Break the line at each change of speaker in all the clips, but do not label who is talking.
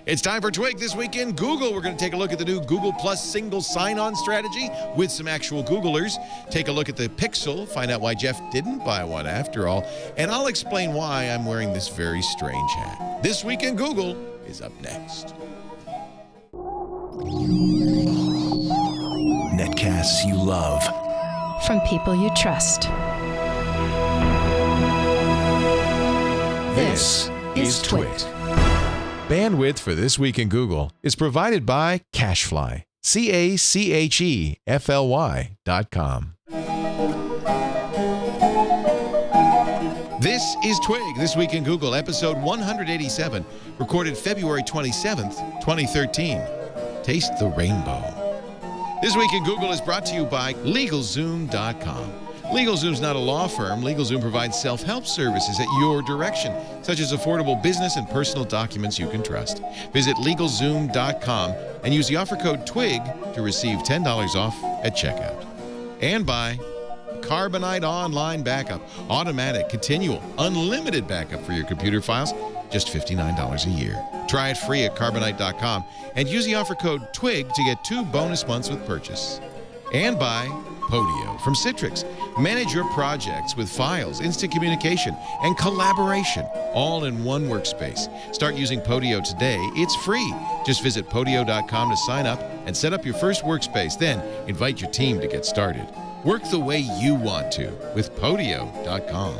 It's time for Twig This Week in Google. We're going to take a look at the new Google Plus single sign-on strategy with some actual Googlers. Take a look at the Pixel, find out why Jeff didn't buy one after all, and I'll explain why I'm wearing this very strange hat. This Week in Google is up next.
Netcasts you love.
From people you trust.
This is Twit.
Bandwidth for This Week in Google is provided by Cachefly, CACHEFLY.com. This is Twig, This Week in Google, episode 187, recorded February 27th, 2013. Taste the rainbow. This Week in Google is brought to you by LegalZoom.com. LegalZoom's not a law firm. LegalZoom provides self-help services at your direction, such as affordable business and personal documents you can trust. Visit LegalZoom.com and use the offer code TWIG to receive $10 off at checkout. And by Carbonite Online Backup. Automatic, continual, unlimited backup for your computer files. Just $59 a year. Try it free at Carbonite.com and use the offer code TWIG to get 2 bonus months with purchase. And by Podio from Citrix. Manage your projects with files, instant communication, and collaboration, all in one workspace. Start using Podio today. It's free. Just visit Podio.com to sign up and set up your first workspace. Then invite your team to get started. Work the way you want to with Podio.com.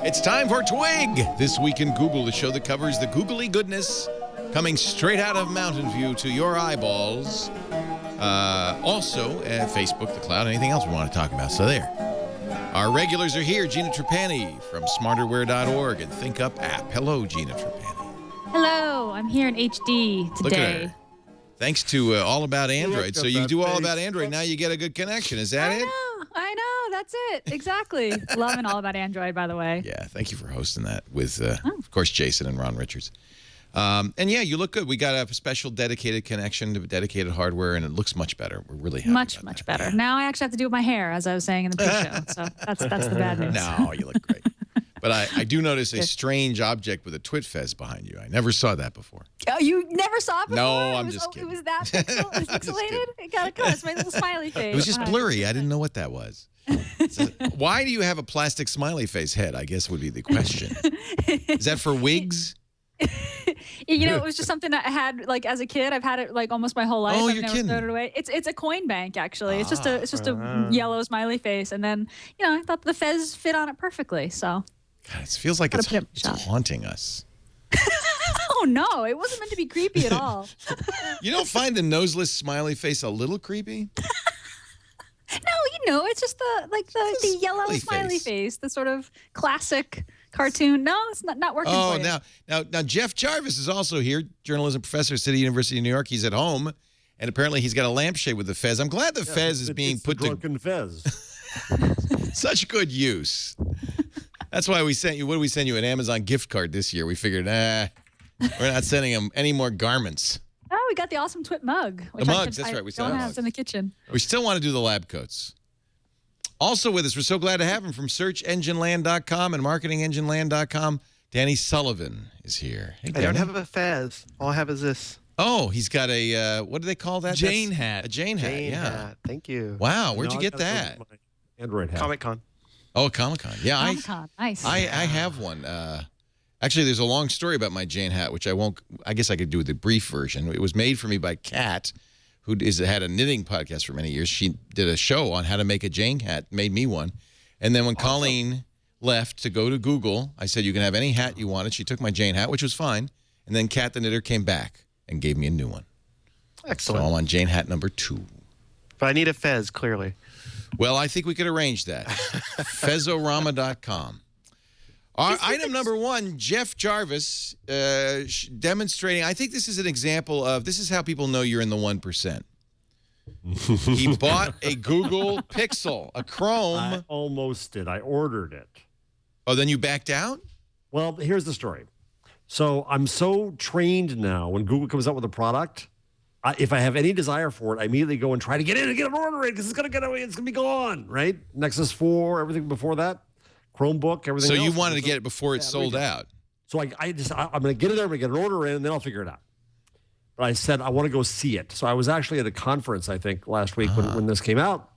It's time for Twig! This Week in Google, the show that covers the googly goodness coming straight out of Mountain View to your eyeballs. Also, Facebook, the cloud, anything else we want to talk about. So there. Our regulars are here. Gina Trapani from smarterware.org and ThinkUp app. Hello, Gina Trapani.
Hello, I'm here in HD today.
Look at her. Thanks to All About Android. So you do All About Android, now you get a good connection. Is that it?
I know, that's it. Exactly. Loving All About Android, by the way.
Yeah, thank you for hosting that with, of course, Jason and Ron Richards. And yeah, you look good. We got a special dedicated connection to dedicated hardware, and it looks much better. We're really happy
Much
about that.
better.
Yeah.
Now I actually have to do it with my hair, as I was saying in the pre-show. So that's the bad news.
No, you look great. But I do notice a strange object with a twit fez behind you. I never saw that before.
Oh, you never saw it before?
No, I'm just kidding.
It was that pixelated? It got it's my little smiley face.
It was just blurry. I didn't know what that was. So, why do you have a plastic smiley face head, I guess would be the question. Is that for wigs?
You know, it was just something that I had like as a kid. I've had it like almost my whole life.
Oh,
I've
you're
never
kidding.
thrown it away. It's a coin bank actually. It's just a yellow smiley face, and then I thought the fez fit on it perfectly. So
God, it feels like it's haunting us.
Oh no, it wasn't meant to be creepy at all.
You don't find the noseless smiley face a little creepy?
No, it's just the yellow smiley face, the sort of classic cartoon. No, it's not working for you.
Now Jeff Jarvis is also here, journalism professor at City University of New York. He's at home, and apparently he's got a lampshade with the fez. I'm glad the fez is being put to
drunken fez.
such good use. That's why we sent you. What did we send you? An Amazon gift card this year. We figured, we're not sending him any more garments.
Oh, we got the awesome Twit mug.
The mugs, that's right. We
don't have in the kitchen.
We still want to do the lab coats. Also with us, we're so glad to have him from SearchEngineLand.com and MarketingEngineLand.com. Danny Sullivan is here. Hey,
I don't have a fez. All I have is this.
Oh, he's got a, what do they call that?
Jane hat.
A Jane hat,
Jane
yeah.
hat. Thank you.
Wow, where'd you get that?
Android hat.
Comic-Con.
Oh, Comic-Con. Yeah,
Comic-Con. Nice.
I have one. Actually, there's a long story about my Jane hat, which I guess I could do the brief version. It was made for me by Kat, who had a knitting podcast for many years. She did a show on how to make a Jane hat, made me one. And then when Colleen left to go to Google, I said, you can have any hat you wanted. She took my Jane hat, which was fine. And then Kat the knitter came back and gave me a new one.
Excellent.
So I'm on Jane hat number 2.
But I need a fez, clearly.
Well, I think we could arrange that. Fezorama.com. Item number 1, Jeff Jarvis demonstrating. I think this is an example of, this is how people know you're in the 1%. He bought a Google Pixel, a Chrome.
I almost did. I ordered it.
Oh, then you backed out?
Well, here's the story. So I'm so trained now when Google comes out with a product, if I have any desire for it, I immediately go and try to get in and get an order in because it's going to get away. It's going to be gone, right? Nexus 4, everything before that. Chromebook, everything
So
else.
you wanted to get it before it sold out?
So I'm going to get it there, I'm going to get an order in, and then I'll figure it out. But I said, I want to go see it. So I was actually at a conference, I think, last week when this came out.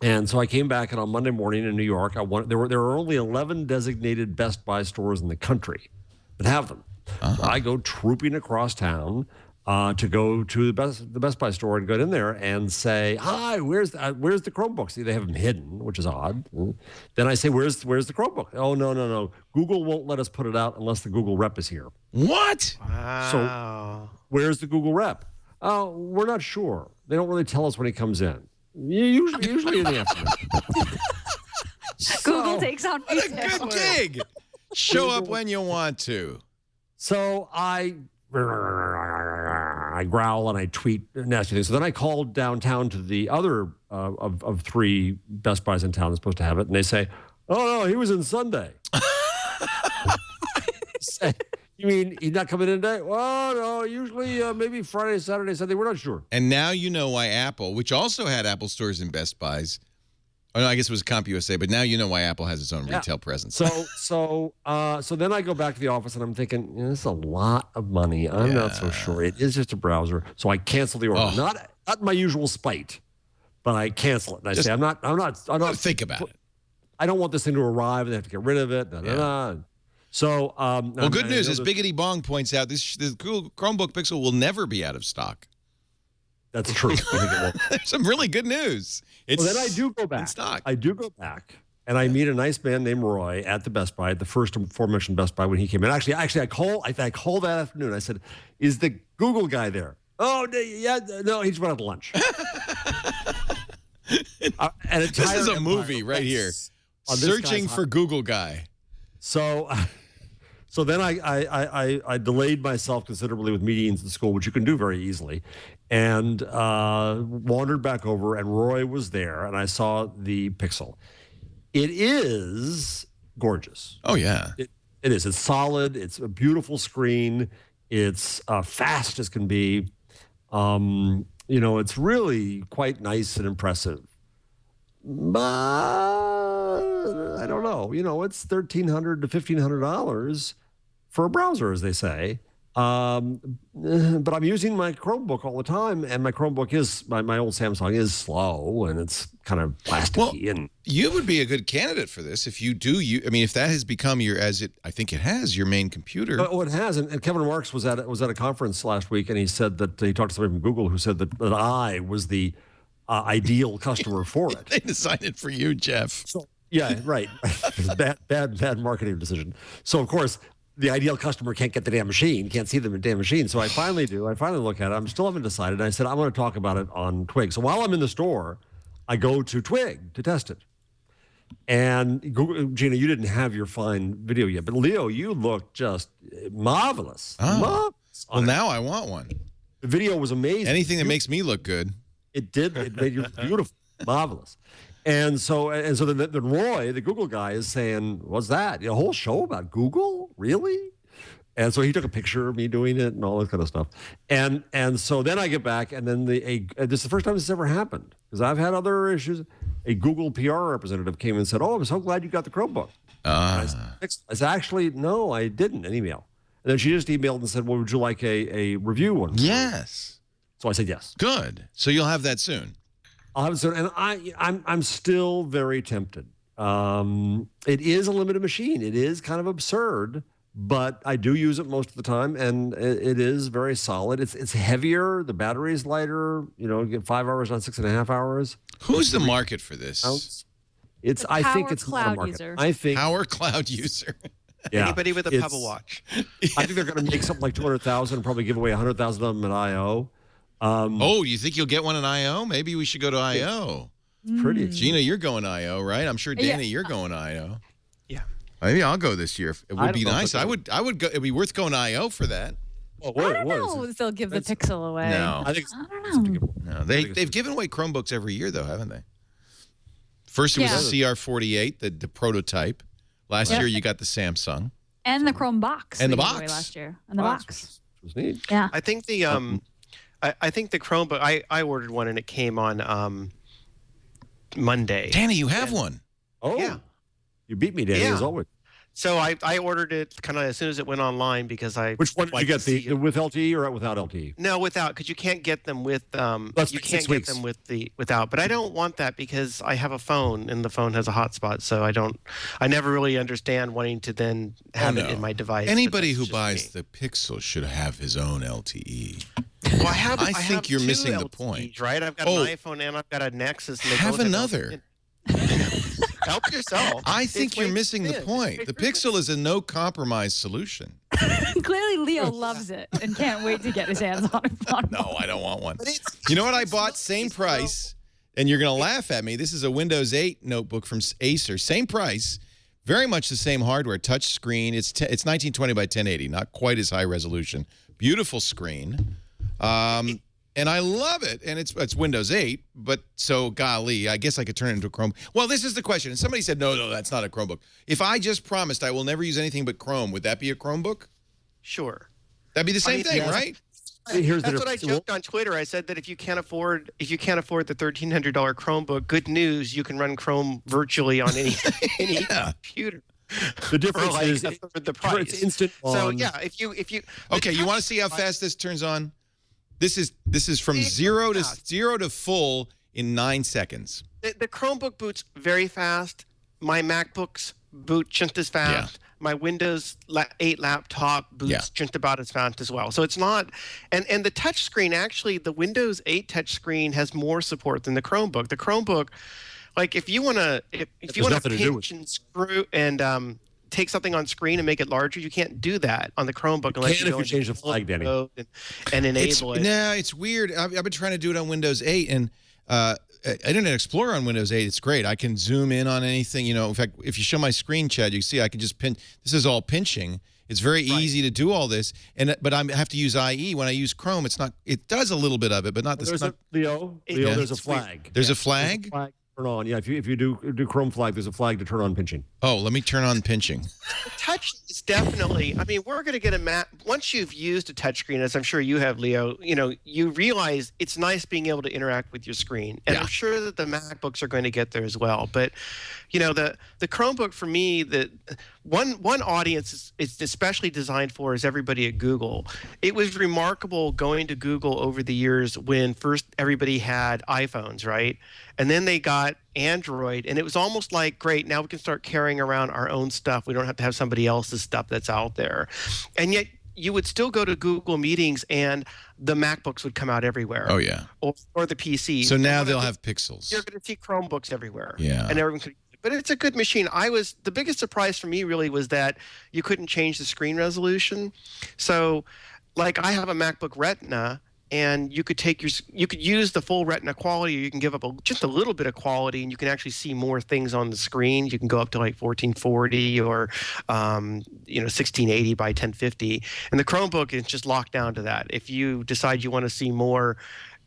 And so I came back, and on Monday morning in New York, there were only 11 designated Best Buy stores in the country that have them. So I go trooping across town to go to the Best Buy store and go in there and say, "Hi, where's the Chromebook?" See, they have them hidden, which is odd. Then I say, "Where's the Chromebook?" "Oh, no. Google won't let us put it out unless the Google rep is here."
What?
Wow.
So where's the Google rep? "Oh, we're not sure. They don't really tell us when he comes in. Usually in the afternoon."
Google takes on
What a
retail.
good gig. Show up when you want to.
So I growl and I tweet nasty things. So then I called downtown to the other of 3 Best Buys in town that's supposed to have it, and they say, "Oh no, he was in Sunday." "You mean he's not coming in today?" "Well, no, usually maybe Friday, Saturday, Sunday. We're not sure."
And now you know why Apple, which also had Apple stores in Best Buys. Oh, no, I guess it was CompUSA, but now you know why Apple has its own retail presence.
So then I go back to the office and I'm thinking, this is a lot of money. I'm not so sure. It is just a browser. So I cancel the order. Not my usual spite, but I cancel it. And I say, I'm not
think about it.
I don't want this thing to arrive and they have to get rid of it. So,
well, good news, as Biggity Bong points out, the Google Chromebook Pixel will never be out of stock.
That's true. I think it will.
There's some really good news.
Well, then I do go back.
In stock.
I do go back, and I meet a nice man named Roy at the Best Buy, the first aforementioned Best Buy when he came in. Actually, I called that afternoon. I said, "Is the Google guy there?" "Oh, yeah, no, he's went out to lunch."
This is a movie right here. Searching for Google guy.
So then I delayed myself considerably with meetings at school, which you can do very easily, and wandered back over, and Roy was there, and I saw the Pixel. It is gorgeous.
Oh, yeah.
It is. It's solid. It's a beautiful screen. It's fast as can be. It's really quite nice and impressive. But I don't know. It's $1,300 to $1,500 for a browser, as they say. But I'm using my Chromebook all the time, and my Chromebook is my old Samsung is slow and it's kind of plasticky.
Well, you would be a good candidate for this if you do. If that has become I think it has your main computer.
Oh, it has. And Kevin Marks was at a conference last week, and he said that he talked to somebody from Google who said that I was the ideal customer for it.
They designed it for you, Jeff.
So, yeah, right. bad marketing decision. So of course, the ideal customer can't get the damn machine, can't see the damn machine. So I finally do. I finally look at it. I still haven't decided. I said, I'm going to talk about it on Twig. So while I'm in the store, I go to Twig to test it. And Gina, you didn't have your fine video yet, but Leo, you look just marvelous.
Oh.
Marvelous.
Well, now I want one.
The video was amazing.
Anything that makes me look good.
It did. It made you beautiful, marvelous. And so then Roy, the Google guy, is saying, "What's that? A whole show about Google? Really?" And so he took a picture of me doing it and all that kind of stuff. And so then I get back, and then this is the first time this has ever happened, because I've had other issues. A Google PR representative came and said, "Oh, I'm so glad you got the Chromebook." I said, "Actually, no, I didn't." An email. And then she just emailed and said, "Well, would you like a review one?"
Yes.
So I said yes.
Good. So you'll have that soon.
I'll have it soon, and I'm still very tempted. It is a limited machine. It is kind of absurd, but I do use it most of the time, and it is very solid. It's heavier. The battery's lighter. You get 5 hours, not 6.5 hours.
Who's the market for this?
I think it's not a market.
User.
I think
Power cloud user.
yeah,
Anybody with a Pebble Watch.
I think they're going to make something like 200,000 and probably give away 100,000 of them at I/O.
You think you'll get one in I/O? Maybe we should go to I/O.
It's pretty expensive.
Gina, you're going I/O, right? I'm sure Danny, you're going I/O.
Yeah.
Maybe I'll go this year. It would be nice.
I
I would go. It'd be worth going I/O for that.
Well,
I don't know if they'll give the Pixel away.
No.
I think
I don't know.
No, they've given away Chromebooks every year, though, haven't they? First, it was the CR48, the prototype. Last year, you got the Samsung.
And the Chrome box.
And the
they gave away
box.
last year. And the box.
Which was neat.
Yeah.
I think the I think the Chromebook. I ordered one and it came on Monday.
Danny, you have one.
Oh,
Yeah.
You beat me, Danny,
Yeah.
as always.
So I ordered it kind of as soon as it went online because I.
Which one did you get? The with LTE or without LTE?
No, without, because you can't get them with
That's
you
like
can't
6
get
weeks.
them with the without. But I don't want that because I have a phone and the phone has a hotspot, so I never really understand wanting to then have it in my device.
Anybody who
But that's
buys
just me.
the Pixel should have his own LTE.
Well,
I think
have
you're
two
missing the
LTEs,
point.
right? I've got
Oh.
an iPhone and I've got a Nexus. And they
Have
both
another.
Help yourself.
I think
It's
you're
way
missing the
thin.
point. The Pixel is a no compromise solution.
Clearly, Leo loves it and can't wait to get his hands on it.
No, I don't want one.
But it's-
You know what I
it's
bought?
not-
Same
it's
price. And you're going to laugh at me. This is a Windows 8 notebook from Acer. Same price. Very much the same hardware. Touch screen. It's 1920 by 1080. Not quite as high resolution. Beautiful screen. And I love it. And it's Windows 8. But so, golly, I guess I could turn it into a Chrome. Well, this is the question. And somebody said, no, that's not a Chromebook. If I just promised I will never use anything but Chrome, would that be a Chromebook?
Sure.
That'd be the same thing,
yes.
right?
Here's the
That's what I
difference.
joked on Twitter. I said that if you can't afford the $1,300 Chromebook, good news, you can run Chrome virtually on any computer.
The difference
For like
is
a third the price.
it's instant
So
on.
yeah, if you
Okay, you want to see how fast this turns on? This is from zero to full in 9 seconds.
the Chromebook boots very fast. My MacBooks boot just as fast. My Windows 8 laptop boots just about as fast as well. So it's not, and the touch screen, actually, the Windows 8 touch screen has more support than the Chromebook. The Chromebook, like if you want to
nothing to do with
pinch and screw and take something on screen and make it larger, you can't do that on the Chromebook unless
Can
you go
if you
into
change the flag, Danny.
mode and enable it.
No, it's weird. I've been trying to do it on Windows 8, and Internet Explorer on Windows 8, it's great. I can zoom in on anything. You know, in fact, if you show my screen, Chad, you see I can just pinch. This is all pinching. It's very easy to do all this, but I have to use IE. When I use Chrome, it's not. It does a little bit of it, but not this.
There's a Leo.
Yeah.
There's a flag.
There's a
There's a
flag.
flag to turn on. Yeah, if you do Chrome flag, there's a flag to turn on pinching.
Oh, let me turn on pinching.
Touch is definitely, I mean, we're going to get a Mac. Once you've used a touchscreen, as I'm sure you have, Leo, you realize it's nice being able to interact with your screen. And I'm sure that the MacBooks are going to get there as well. But, the Chromebook for me, the one audience it's especially designed for is everybody at Google. It was remarkable going to Google over the years when first everybody had iPhones, right? And then they got Android, and it was almost like, great, now we can start carrying around our own stuff. We don't have to have somebody else's stuff that's out there. And yet you would still go to Google meetings and the MacBooks would come out everywhere.
Oh yeah.
Or the PCs.
So now they'll have Pixels.
You're going to see Chromebooks everywhere.
Yeah.
And everyone could, but it's a good machine. The biggest surprise for me really was that you couldn't change the screen resolution. So like I have a MacBook Retina, and you could use the full Retina quality, or you can give up just a little bit of quality, and you can actually see more things on the screen. You can go up to like 1440 or 1680 by 1050, and the Chromebook is just locked down to that. If you decide you want to see more,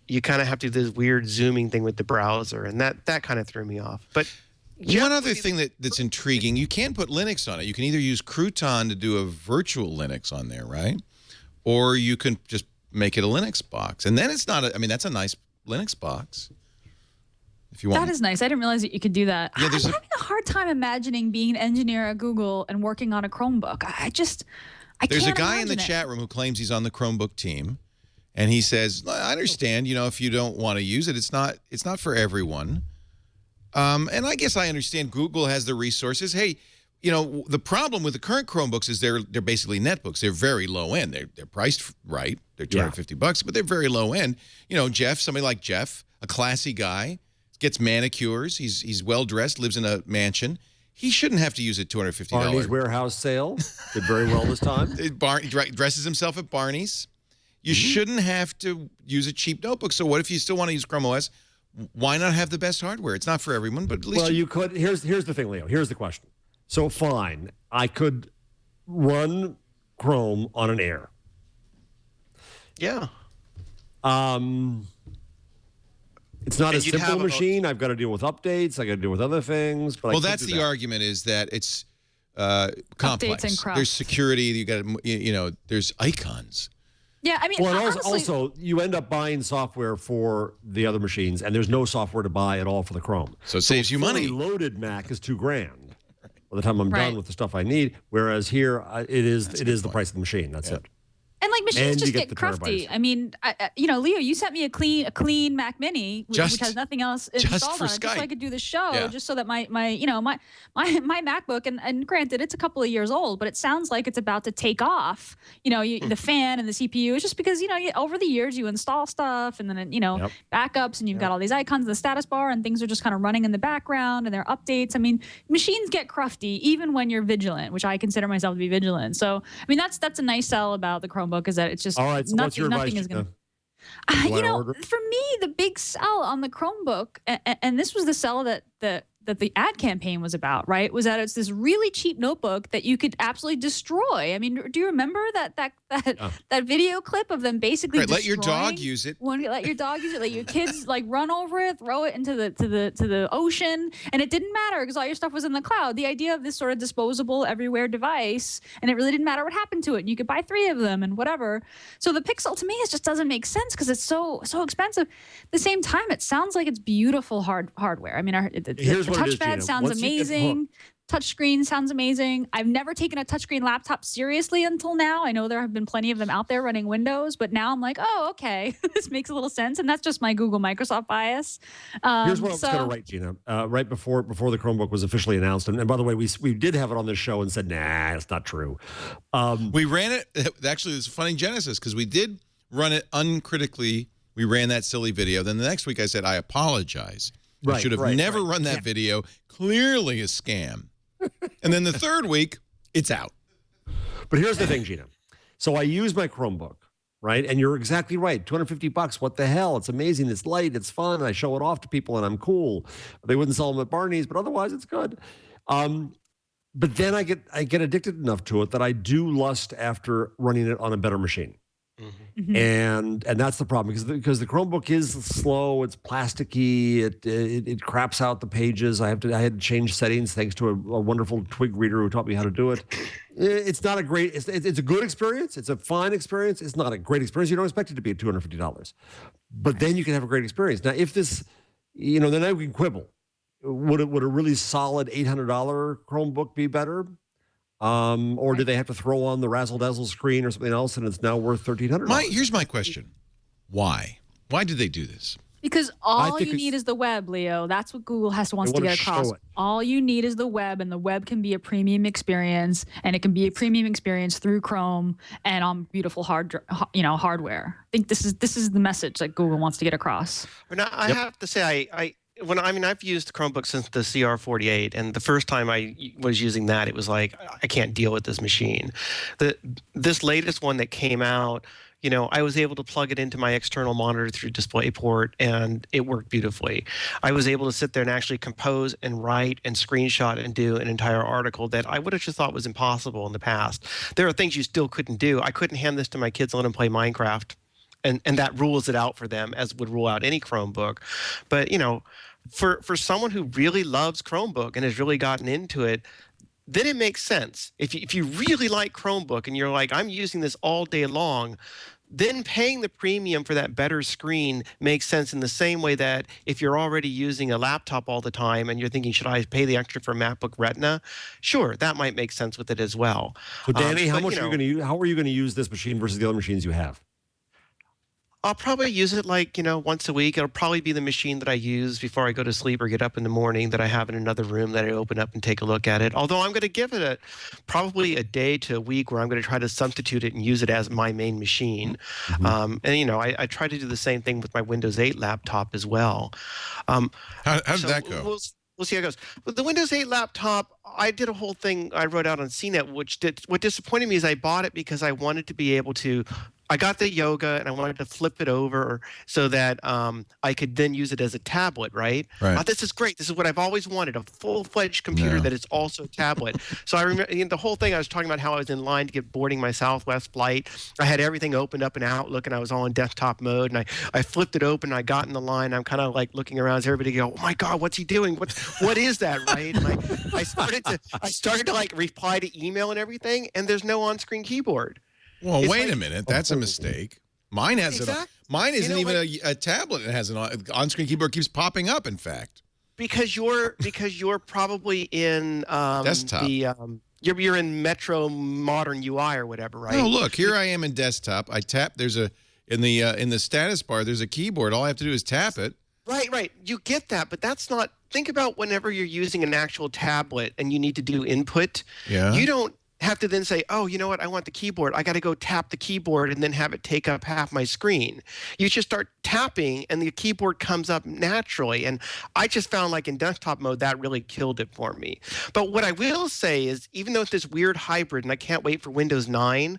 you kind of have to do this weird zooming thing with the browser, and that kind of threw me off. But
one other thing that's intriguing, you can put Linux on it. You can either use Crouton to do a virtual Linux on there, right? Or you can just make it a Linux box. And then it's not that's a nice Linux box. If you want.
That is nice. I didn't realize that you could do that.
Yeah,
I'm having a hard time imagining being an engineer at Google and working on a Chromebook. I
There's
can't
a guy in the
imagine it.
chat room who claims he's on the Chromebook team, and he says, I understand, if you don't want to use it, it's not for everyone. And I guess I understand Google has the resources. Hey, the problem with the current Chromebooks is they're basically netbooks. They're very low end. They're priced right. They're $250, but they're very low end. Somebody like Jeff, a classy guy, gets manicures. He's well dressed, lives in a mansion. He shouldn't have to use a $250.
Barney's warehouse sale did very well this time.
He dresses himself at Barney's. You shouldn't have to use a cheap notebook. So what if you still want to use Chrome OS? Why not have the best hardware? It's not for everyone, but at least
Well, you could. Here's the thing, Leo. Here's the question. So fine, I could run Chrome on an Air.
yeah.
It's not a
And you'd have
simple
a-
machine. I've got to deal with updates. I got to deal with other things. But I
well,
could
that's
do
the
that.
argument is that it's complex.
and crafts.
There's security. You got there's icons.
Yeah, I mean,
Well, and
honestly,
also, you end up buying software for the other machines, and there's no software to buy at all for the Chrome.
So it saves you money.
Fully loaded Mac is $2,000. Well, by the time I'm
Right.
done with the stuff I need. Whereas here, it is the price of the machine. That's it.
And like machines
And you
just
get
get
the
crufty.
terabytes.
I mean, Leo, you sent me a clean Mac Mini, which
Just-
has nothing else
just
installed
for
on it, just so I
Skype.
could do the show,
Yeah.
just so that my MacBook, and granted, it's a couple of years old, but it sounds like it's about to take off. The fan and the CPU. It's just because over the years you install stuff, and then
Yep.
backups, and you've got all these icons in the status bar, and things are just kind of running in the background, and there are updates. I mean, machines get crufty even when you're vigilant, which I consider myself to be vigilant. So I mean, that's a nice sell about the Chromebook, is that it's just
All right. So what's your advice?
nothing is going
Gina?
to.
Do I order?
For me, the big sell on the Chromebook, and this was the sell that the ad campaign was about, right? Was that it's this really cheap notebook that you could absolutely destroy. I mean, do you remember that video clip of them basically
Right, let your dog
destroying
use it.
let your dog use it. Let your kids run over it, throw it into the ocean, and it didn't matter because all your stuff was in the cloud. The idea of this sort of disposable everywhere device, and it really didn't matter what happened to it. And you could buy 3 of them and whatever. So the Pixel to me it just doesn't make sense because it's so expensive. At the same time, it sounds like it's beautiful hardware. I mean,
Here's
the
what it is,
touchpad
Gina.
sounds
Once you get
amazing. Touchscreen sounds amazing. I've never taken a touchscreen laptop seriously until now. I know there have been plenty of them out there running Windows, but now I'm like, oh, okay, this makes a little sense, and that's just my Google Microsoft bias.
Here's what I was going to write, Gina. Right before the Chromebook was officially announced, and by the way, we did have it on this show and said, nah, it's not true.
We ran it. Actually, there's a funny genesis because we did run it uncritically. We ran that silly video. Then the next week I said, I apologize. I should have never run that video. Clearly a scam. And then the third week, it's out.
But here's the thing, Gina. So I use my Chromebook, right? And you're exactly right. $250. What the hell? It's amazing. It's light. It's fun. I show it off to people, and I'm cool. They wouldn't sell them at Barney's, but otherwise, it's good. But then I get addicted enough to it that I do lust after running it on a better machine.
Mm-hmm.
And that's the problem because the Chromebook is slow, it's plasticky, it craps out the pages. I had to change settings thanks to a wonderful Twig reader who taught me how to do it. It's not a great. It's a good experience. It's a fine experience. It's not a great experience. You don't expect it to be at $250, but then you can have a great experience. Now, if this, then I can quibble. Would a really solid $800 Chromebook be better? Or do they have to throw on the razzle dazzle screen or something else, and it's now worth $1,300?
Here's my question: Why? Why did they do this?
Because all you need is the web, Leo. That's what Google wants to get across. All you need is the web, and the web can be a premium experience, and it can be a premium experience through Chrome and on beautiful hardware. I think this is the message that Google wants to get across.
Now, I have to say, I've used Chromebook since the CR48, and the first time I was using that, it was like, I can't deal with this machine. This latest one that came out, I was able to plug it into my external monitor through DisplayPort, and it worked beautifully. I was able to sit there and actually compose and write and screenshot and do an entire article that I would have just thought was impossible in the past. There are things you still couldn't do. I couldn't hand this to my kids and let them play Minecraft. And that rules it out for them, as would rule out any Chromebook. But, for someone who really loves Chromebook and has really gotten into it, then it makes sense. If you really like Chromebook and you're like, I'm using this all day long, then paying the premium for that better screen makes sense in the same way that if you're already using a laptop all the time and you're thinking, should I pay the extra for MacBook Retina? Sure, that might make sense with it as well.
So, Danny, how are you going to use this machine versus the other machines you have?
I'll probably use it once a week. It'll probably be the machine that I use before I go to sleep or get up in the morning that I have in another room that I open up and take a look at it. Although I'm going to give it probably a day to a week where I'm going to try to substitute it and use it as my main machine. Mm-hmm. I try to do the same thing with my Windows 8 laptop as well.
How did that go?
We'll see how it goes. With the Windows 8 laptop, I did a whole thing I wrote out on CNET, what disappointed me is I bought it because I wanted to be able to I got the Yoga and I wanted to flip it over so that I could then use it as a tablet, right? This is great. This is what I've always wanted, a full-fledged computer that is also a tablet. So I remember the whole thing I was talking about how I was in line to get boarding my Southwest flight. I had everything opened up in Outlook and I was all in desktop mode, and I flipped it open and I got in the line. I'm kind of like looking around as everybody go, oh my God, what's he doing? What is that, right? And I started to like reply to email and everything, and there's no on-screen keyboard.
Well, wait a minute. That's a mistake. Mine has Mine isn't even a tablet. It has an on-screen keyboard. Keeps popping up, in fact.
because you're probably in
Desktop.
You're in Metro Modern UI or whatever, right?
Oh, look, here I am in desktop. I tap. There's a in the status bar. There's a keyboard. All I have to do is tap it.
Right. You get that, but that's not. Think about whenever you're using an actual tablet and you need to do input.
Yeah.
You don't have to then say, oh, you know what? I want the keyboard. I got to go tap the keyboard and then have it take up half my screen. You just start tapping and the keyboard comes up naturally. And I just found like in desktop mode, that really killed it for me. But what I will say is, even though it's this weird hybrid, and I can't wait for Windows 9,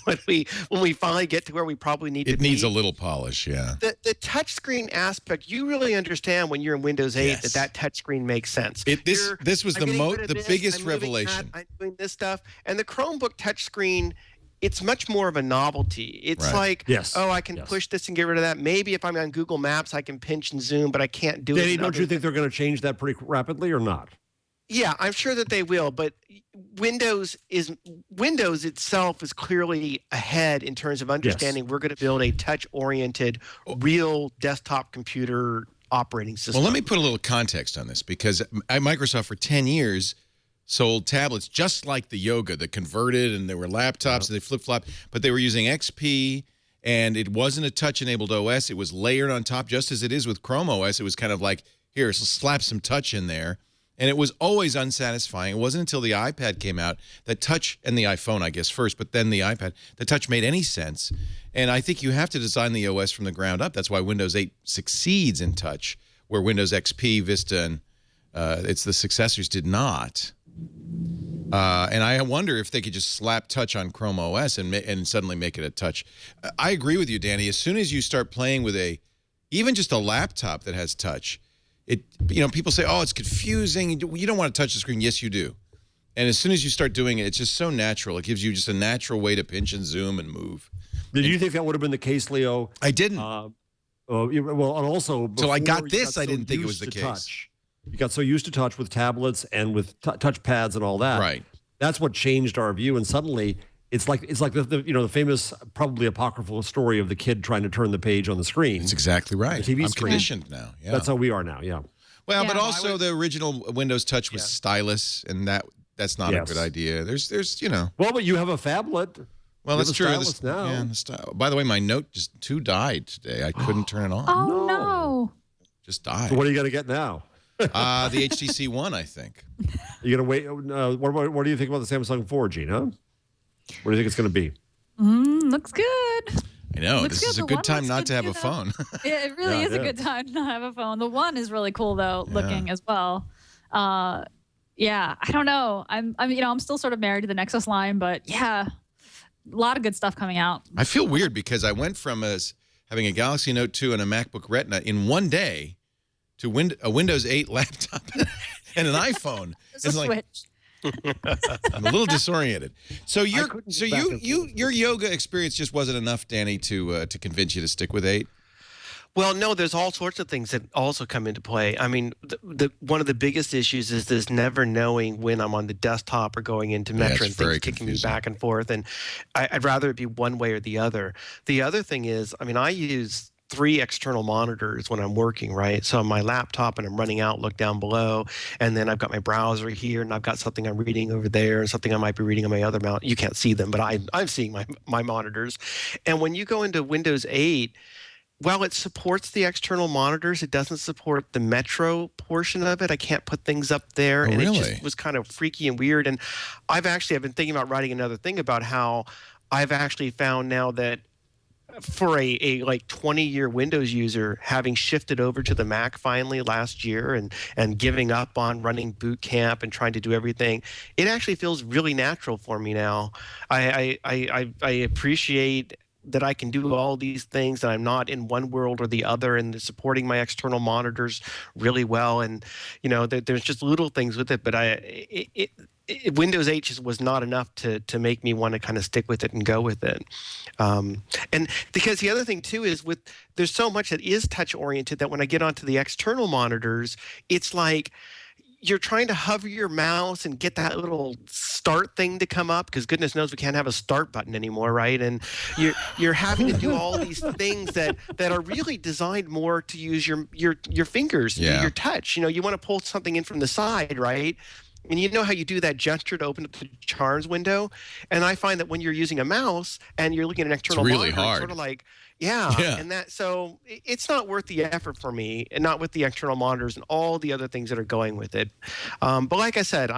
when we finally get to where we probably need to be.
It needs a little polish, yeah.
The touchscreen aspect, you really understand when you're in Windows 8
Yes.
that touchscreen makes sense.
This was
I'm getting rid of
the
this,
biggest
I'm moving
revelation.
that, I'm doing this stuff. And the Chromebook touchscreen, it's much more of a novelty. It's
Right.
like,
Yes.
oh, I can
Yes.
push this and get rid of that. Maybe if I'm on Google Maps, I can pinch and zoom, but I can't do
Danny,
it.
don't you think they're going to change that pretty rapidly or not?
Yeah, I'm sure that they will, but Windows itself is clearly ahead in terms of understanding we're going to build a touch-oriented, real desktop computer operating system.
Well, let me put a little context on this, because Microsoft for 10 years sold tablets just like the Yoga, that converted, and there were laptops, and they flip-flop, but they were using XP, and it wasn't a touch-enabled OS. It was layered on top, just as it is with Chrome OS. It was kind of like, here, slap some touch in there. And it was always unsatisfying. It wasn't until the iPad came out that touch, and the iPhone, I guess, first, but then the iPad, the touch made any sense. And I think you have to design the OS from the ground up. That's why Windows 8 succeeds in touch, where Windows XP, Vista, and it's the successors did not. And I wonder if they could just slap touch on Chrome OS and suddenly make it a touch. I agree with you, Danny. As soon as you start playing with even just a laptop that has touch, people say, oh, it's confusing. You don't want to touch the screen. Yes, you do. And as soon as you start doing it, it's just so natural. It gives you just a natural way to pinch and zoom and move.
Did you think that would have been the case, Leo?
I didn't.
Well, and also,
Till I got
before you
this, I
so
didn't think it was
used
the
to
case.
touch. You got so used to touch with tablets and with touch pads and all that.
Right.
That's what changed our view, and suddenly it's like the famous, probably apocryphal story of the kid trying to turn the page on the screen.
That's exactly right.
The TV
I'm
screen.
conditioned now. Yeah.
That's how we are now. Yeah.
Well,
Yeah.
but also the original Windows Touch was stylus, and that's not
Yes.
a good idea. There's
Well, but you have a phablet.
Well,
You
that's
have a
true.
stylus now.
Yeah, by the the way, my Note 2 died today. I couldn't turn it on.
Oh no.
Just died.
So what are you going to get now?
The HTC One, I think.
You going to wait? What do you think about the Samsung 4, Gina? What do you think it's going to be?
Looks good.
I know.
Looks
This is
good.
a
The
good
one
time
looks
not
good
to have
too,
a
though.
phone.
Yeah, it really
Yeah,
is
it
a good time to have a phone. The one is really cool though, looking as well. Yeah, I don't know. I'm still sort of married to the Nexus line, but yeah, a lot of good stuff coming out.
I feel weird because I went from having a Galaxy Note 2 and a MacBook Retina in one day to a Windows 8 laptop and an iPhone.
It's a switch.
I'm a little disoriented. So your
couldn't get back and forth.
your yoga experience just wasn't enough, Danny, to convince you to stick with 8.
Well, no, there's all sorts of things that also come into play. I mean, one of the biggest issues is this never knowing when I'm on the desktop or going into Metro,
it's
and
very
things kicking me
confusing.
back and forth. And I'd rather it be one way or the other. The other thing is, I mean, I use 3 external monitors when I'm working, right? So on my laptop, and I'm running Outlook down below, and then I've got my browser here, and I've got something I'm reading over there, and something I might be reading on my other mount. You can't see them, but I'm seeing my monitors. And when you go into Windows 8, while it supports the external monitors, it doesn't support the Metro portion of it. I can't put things up there,
Oh,
and it
really?
just was kind of freaky and weird. And I've been thinking about writing another thing about how I've actually found now that for a like 20-year Windows user, having shifted over to the Mac finally last year and giving up on running boot camp and trying to do everything, it actually feels really natural for me now. I appreciate that I can do all these things, that I'm not in one world or the other, and supporting my external monitors really well. And there's just little things with it, but Windows 8 just was not enough to make me want to kind of stick with it and go with it. And because the other thing too is there's so much that is touch oriented that when I get onto the external monitors, it's like you're trying to hover your mouse and get that little start thing to come up, because goodness knows we can't have a start button anymore, right? And you're having to do all these things that are really designed more to use your fingers, your touch. You want to pull something in from the side, right? And you know how you do that gesture to open up the charms window? And I find that when you're using a mouse and you're looking at an external
really
monitor,
hard.
it's sort of like, and so it's not worth the effort for me, and not with the external monitors and all the other things that are going with it. But like I said,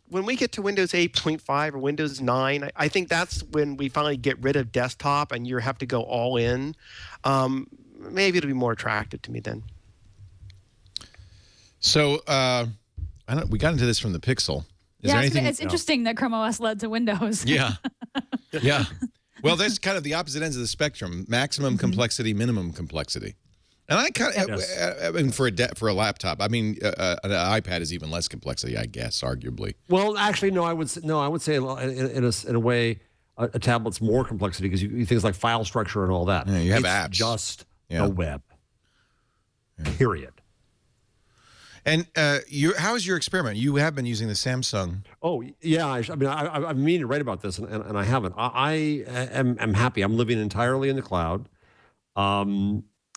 when we get to Windows 8.5 or Windows 9, I think that's when we finally get rid of desktop and you have to go all in. Maybe it'll be more attractive to me then.
So we got into this from the Pixel. Is there anything?
It's interesting that Chrome OS led to Windows.
Yeah. Yeah. Well, that's kind of the opposite ends of the spectrum: maximum complexity, minimum complexity. And I kind of, I mean, for a laptop, I mean, an iPad is even less complexity, I guess, arguably.
Well, actually, no. I would say in a way, a tablet's more complexity because you things like file structure and all that.
Yeah, you have
it's
apps.
Just the web. Period.
And how is your experiment? You have been using the Samsung.
Oh, yeah. I've been meaning to write about this, and I haven't. I am happy. I'm living entirely in the cloud.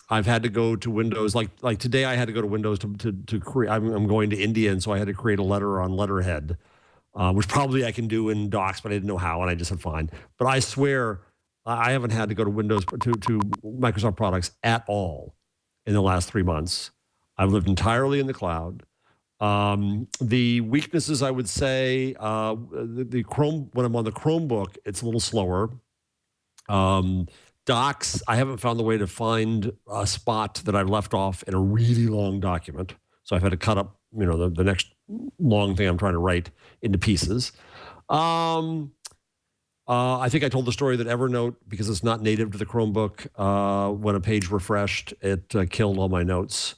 I've had to go to Windows. Like today, I had to go to Windows to create. I'm going to India, and so I had to create a letter on Letterhead, which probably I can do in Docs, but I didn't know how, and I just said fine. But I swear, I haven't had to go to Windows to Microsoft products at all in the last 3 months. I've lived entirely in the cloud. The weaknesses, I would say, the Chrome, when I'm on the Chromebook, it's a little slower. Docs, I haven't found the way to find a spot that I've left off in a really long document. So I've had to cut up, the next long thing I'm trying to write into pieces. I think I told the story that Evernote, because it's not native to the Chromebook, when a page refreshed, it killed all my notes.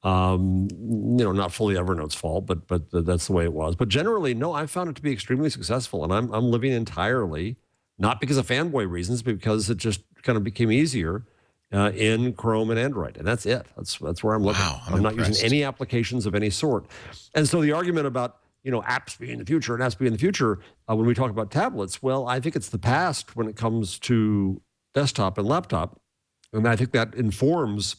Not fully Evernote's fault, but that's the way it was. But generally, no, I found it to be extremely successful, and I'm living entirely, not because of fanboy reasons, but because it just kind of became easier in Chrome and Android, and that's it. That's where I'm living.
Wow,
I'm not using any applications of any sort. And so the argument about apps being the future and apps being the future when we talk about tablets, well, I think it's the past when it comes to desktop and laptop, and I think that informs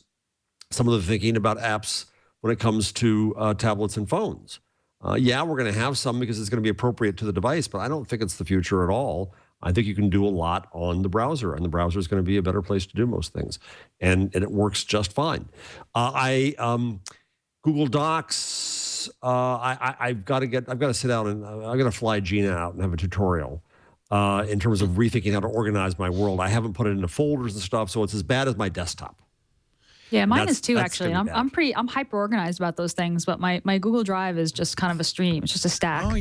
some of the thinking about apps when it comes to tablets and phones. We're going to have some because it's going to be appropriate to the device, but I don't think it's the future at all. I think you can do a lot on the browser, and the browser is going to be a better place to do most things, and it works just fine. Google Docs. I've got to sit down and I'm going to fly Gina out and have a tutorial in terms of rethinking how to organize my world. I haven't put it into folders and stuff, so it's as bad as my desktop.
Yeah, mine is too, actually. And I'm hyper organized about those things, but my Google Drive is just kind of a stream. It's just a stack.
Oh,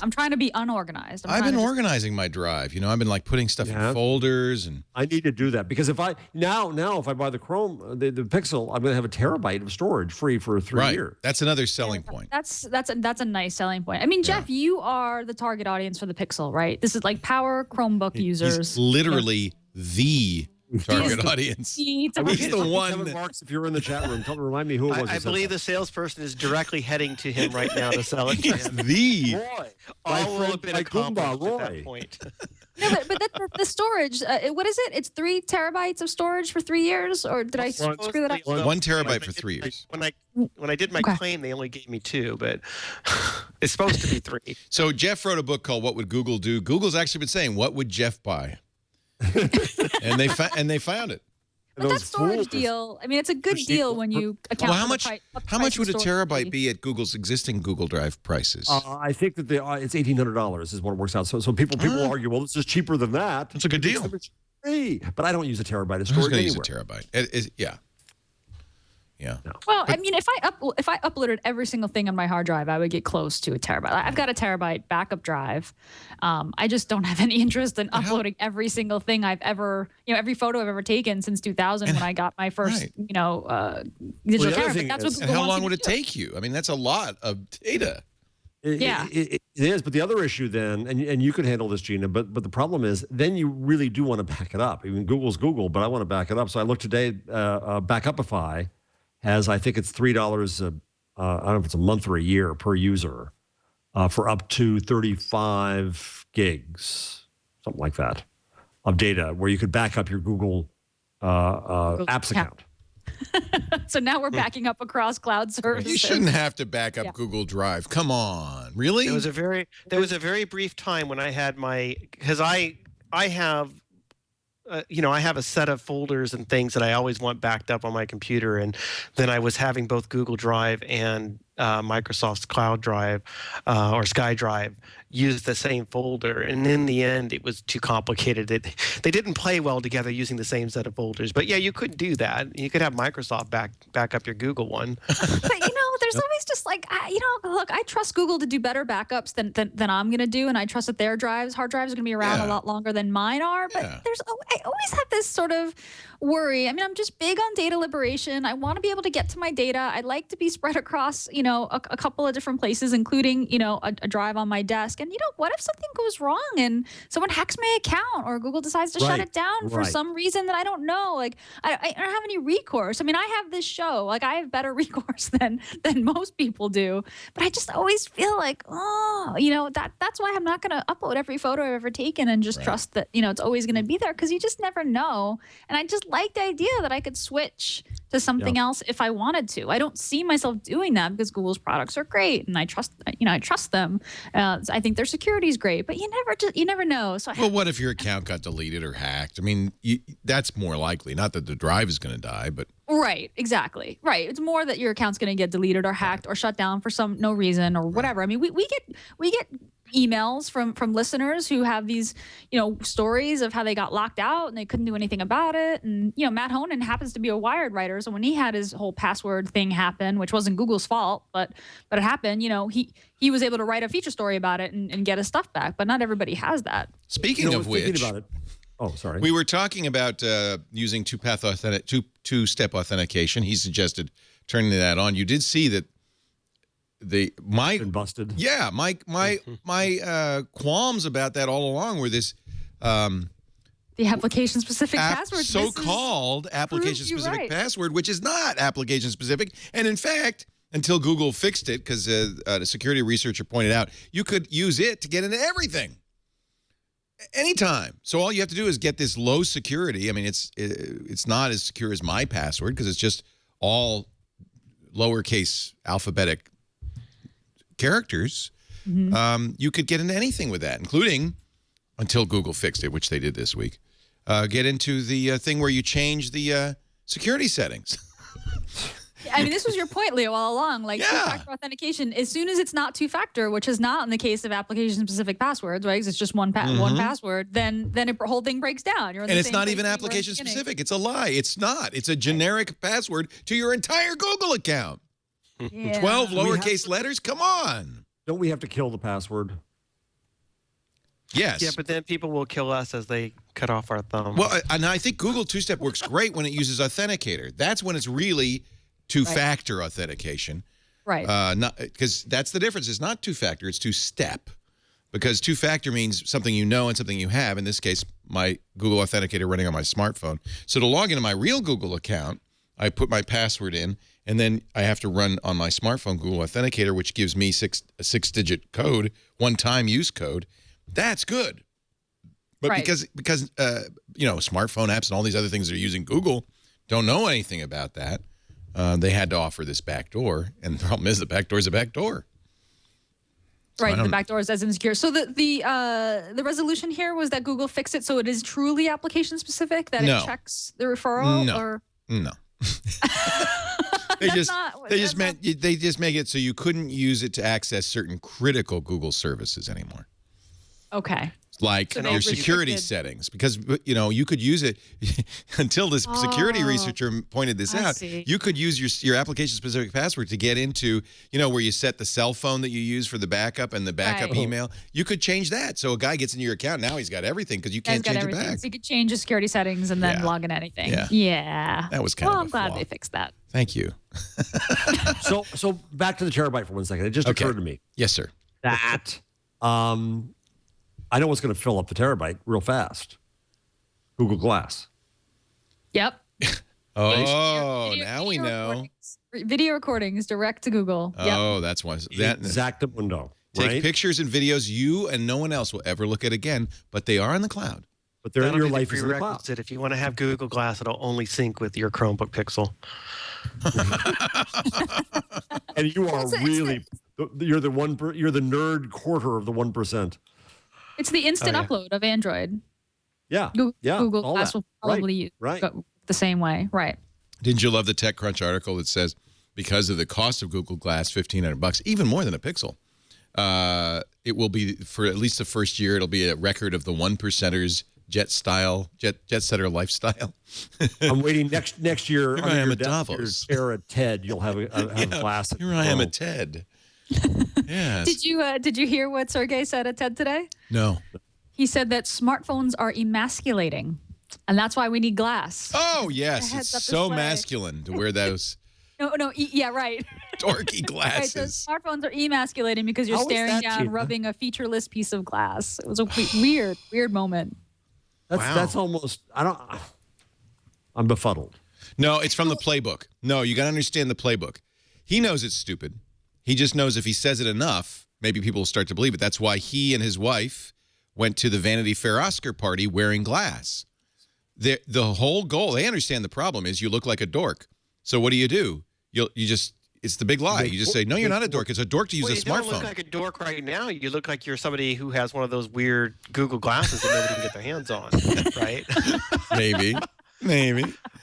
I'm trying to be unorganized.
I've been organizing my drive. I've been like putting stuff in folders, and
I need to do that because if I buy the Chrome, the Pixel, I'm going to have a terabyte of storage free for 3 years.
That's another selling point.
That's a nice selling point. I mean, Jeff, you are the target audience for the Pixel, right? This is like power Chromebook users.
He's literally the target audience. He's the one.
Kevin Marks, if you're in the chat room, remind me who it was.
I believe the salesperson is directly heading to him right now to sell it to him.
Roy.
All will have been accomplished at that point.
No, but the storage, what is it? It's 3 terabytes of storage for 3 years? Or did I screw that up?
1 terabyte for 3 years.
When I did my claim, they only gave me 2, but it's supposed to be 3.
So Jeff wrote a book called What Would Google Do? Google's actually been saying, what would Jeff buy? and they found it.
But that storage deal, I mean, it's a good deal when you account for
how much would a terabyte be at Google's existing Google Drive prices?
I think that it's $1,800 is what it works out. So people argue, well, this is cheaper than that.
It's a good deal.
But I don't use a terabyte of storage anywhere.
Use a terabyte. Yeah.
No.
Well, I mean, if I uploaded every single thing on my hard drive, I would get close to a terabyte. I've got a terabyte backup drive. I just don't have any interest in uploading every single thing I've ever, every photo I've ever taken since 2000 when I got my first, digital camera. That's what Google
and how long
wants
would it take you? I mean, that's a lot of data.
It is, but the other issue then, and you could handle this, Gina, but the problem is then you really do want to back it up. I mean, Google's Google, but I want to back it up. So I looked today, Backupify has, I think it's $3 I don't know if it's a month or a year per user, for up to 35 gigs, something like that, of data, where you could back up your Google Apps account.
So now we're backing up across cloud services.
You shouldn't have to back up Google Drive. Come on, really?
There was a very brief time when I had because I have. I have a set of folders and things that I always want backed up on my computer, and then I was having both Google Drive and Microsoft's Cloud Drive or SkyDrive use the same folder, and in the end, it was too complicated. They didn't play well together using the same set of folders. But yeah, you could do that. You could have Microsoft back up your Google one.
But there's always just like, look, I trust Google to do better backups than I'm going to do. And I trust that their hard drives are going to be around a lot longer than mine are. But I always have this sort of worry. I mean, I'm just big on data liberation. I want to be able to get to my data. I'd like to be spread across, a couple of different places, including, a drive on my desk. And, what if something goes wrong and someone hacks my account or Google decides to shut it down for some reason that I don't know? Like, I don't have any recourse. I mean, I have this show. Like, I have better recourse than most people do. But I just always feel like, that's why I'm not going to upload every photo I've ever taken and just trust that, it's always going to be there, because you just never know. And I just like the idea that I could switch to something else if I wanted to. I don't see myself doing that because Google's products are great and I trust them. I think their security is great, but you never know. So
well, what if your account got deleted or hacked? I mean, that's more likely. Not that the drive is going to die, but
right, exactly. Right. It's more that your account's going to get deleted or hacked or shut down for no reason or whatever. I mean, we get emails from listeners who have these, stories of how they got locked out and they couldn't do anything about it. And, Matt Honan happens to be a Wired writer. So when he had his whole password thing happen, which wasn't Google's fault, but it happened, he was able to write a feature story about it and get his stuff back. But not everybody has that.
Speaking of which,
about it. Oh, sorry.
We were talking about using two-step authentication. He suggested turning that on. You did see that
been busted.
Yeah, my qualms about that all along were this
the application-specific password.
So-called application-specific password, which is not application-specific. And in fact, until Google fixed it, because a security researcher pointed out, you could use it to get into everything. Anytime. So all you have to do is get this low security. I mean, it's not as secure as my password because it's just all lowercase alphabetic characters. You could get into anything with that, including, until Google fixed it, which they did this week, get into the thing where you change the security settings.
I mean, this was your point, Leo, all along. Like, two-factor authentication, as soon as it's not two-factor, which is not in the case of application-specific passwords, right? Because it's just one password, then the whole thing breaks down.
And it's not even application-specific. It's a lie. It's not. It's a generic password to your entire Google account. 12 lowercase letters? Come on.
Don't we have to kill the password?
Yes.
Yeah, but then people will kill us as they cut off our thumb.
Well, and I think Google two-step works great when it uses Authenticator. That's when it's really two-factor authentication.
Right.
Because that's the difference. It's not two-factor. It's two-step. Because two-factor means something you know and something you have. In this case, my Google Authenticator running on my smartphone. So to log into my real Google account, I put my password in, and then I have to run on my smartphone Google Authenticator, which gives me a six-digit code, one-time use code. That's good. But because smartphone apps and all these other things that are using Google don't know anything about that, they had to offer this backdoor, and the problem is the backdoor is a backdoor.
Right, the backdoor is as insecure. So the resolution here was that Google fixed it so it is truly application specific, that it checks the referral.
No. They just make it so you couldn't use it to access certain critical Google services anymore.
Okay.
Like your security settings, because you could use it until this security researcher pointed this out. You could use your application-specific password to get into, where you set the cell phone that you use for the backup and the backup email. You could change that, so a guy gets into your account. Now he's got everything because you can't change it back.
So you could change the security settings and then log in anything.
Yeah. That was kind of a
I'm glad
flaw.
they fixed that.
Thank you.
So back to the terabyte for 1 second. It just occurred to me.
Yes, sir.
That I know what's going to fill up the terabyte real fast. Google Glass.
Yep.
Oh, now we know.
Video recordings direct to Google.
Oh, that's why. That
Exactamundo.
take
Right?
pictures and videos you and no one else will ever look at again, but they are in the cloud.
But
That'll
your
be
life
the
is in the cloud.
prerequisite. If you want to have Google Glass, it'll only sync with your Chromebook Pixel.
And you are
It's
really you're the nerd quarter of the 1%.
It's the instant
Oh, yeah.
upload of Android.
Yeah.
Google,
Yeah,
Google
all
Glass
that.
will probably use
Right.
go the same way. Right.
Didn't you love the TechCrunch article that says because of the cost of Google Glass, $1,500, even more than a Pixel, it will be for at least the first year. It'll be a record of the 1%ers jet setter lifestyle.
I'm waiting next year.
Here I am
your
at
desk,
Davos.
Your chair at TED. You'll have a glass.
Here I am at TED. Yes.
Did you hear what Sergey said at TED today?
No.
He said that smartphones are emasculating, and that's why we need glass.
Oh, yes.
Heads
It's
up
so
display.
masculine to wear those
Yeah, right.
dorky
Right, so
glasses.
smartphones are emasculating because you're
How is
staring
that,
down,
Gina?
rubbing a featureless piece of glass. It was a weird moment.
That's almost. I'm befuddled.
No, it's from the playbook. No, you got to understand the playbook. He knows it's stupid. He just knows if he says it enough, maybe people will start to believe it. That's why he and his wife went to the Vanity Fair Oscar party wearing glass. The whole goal, they understand the problem is you look like a dork. So what do? You just, it's the big lie. You just say, no, you're not a dork. It's a dork to use
Well,
a
you don't
smartphone.
look like a dork right now. You look like you're somebody who has one of those weird Google glasses that nobody can get their hands on, right?
Maybe.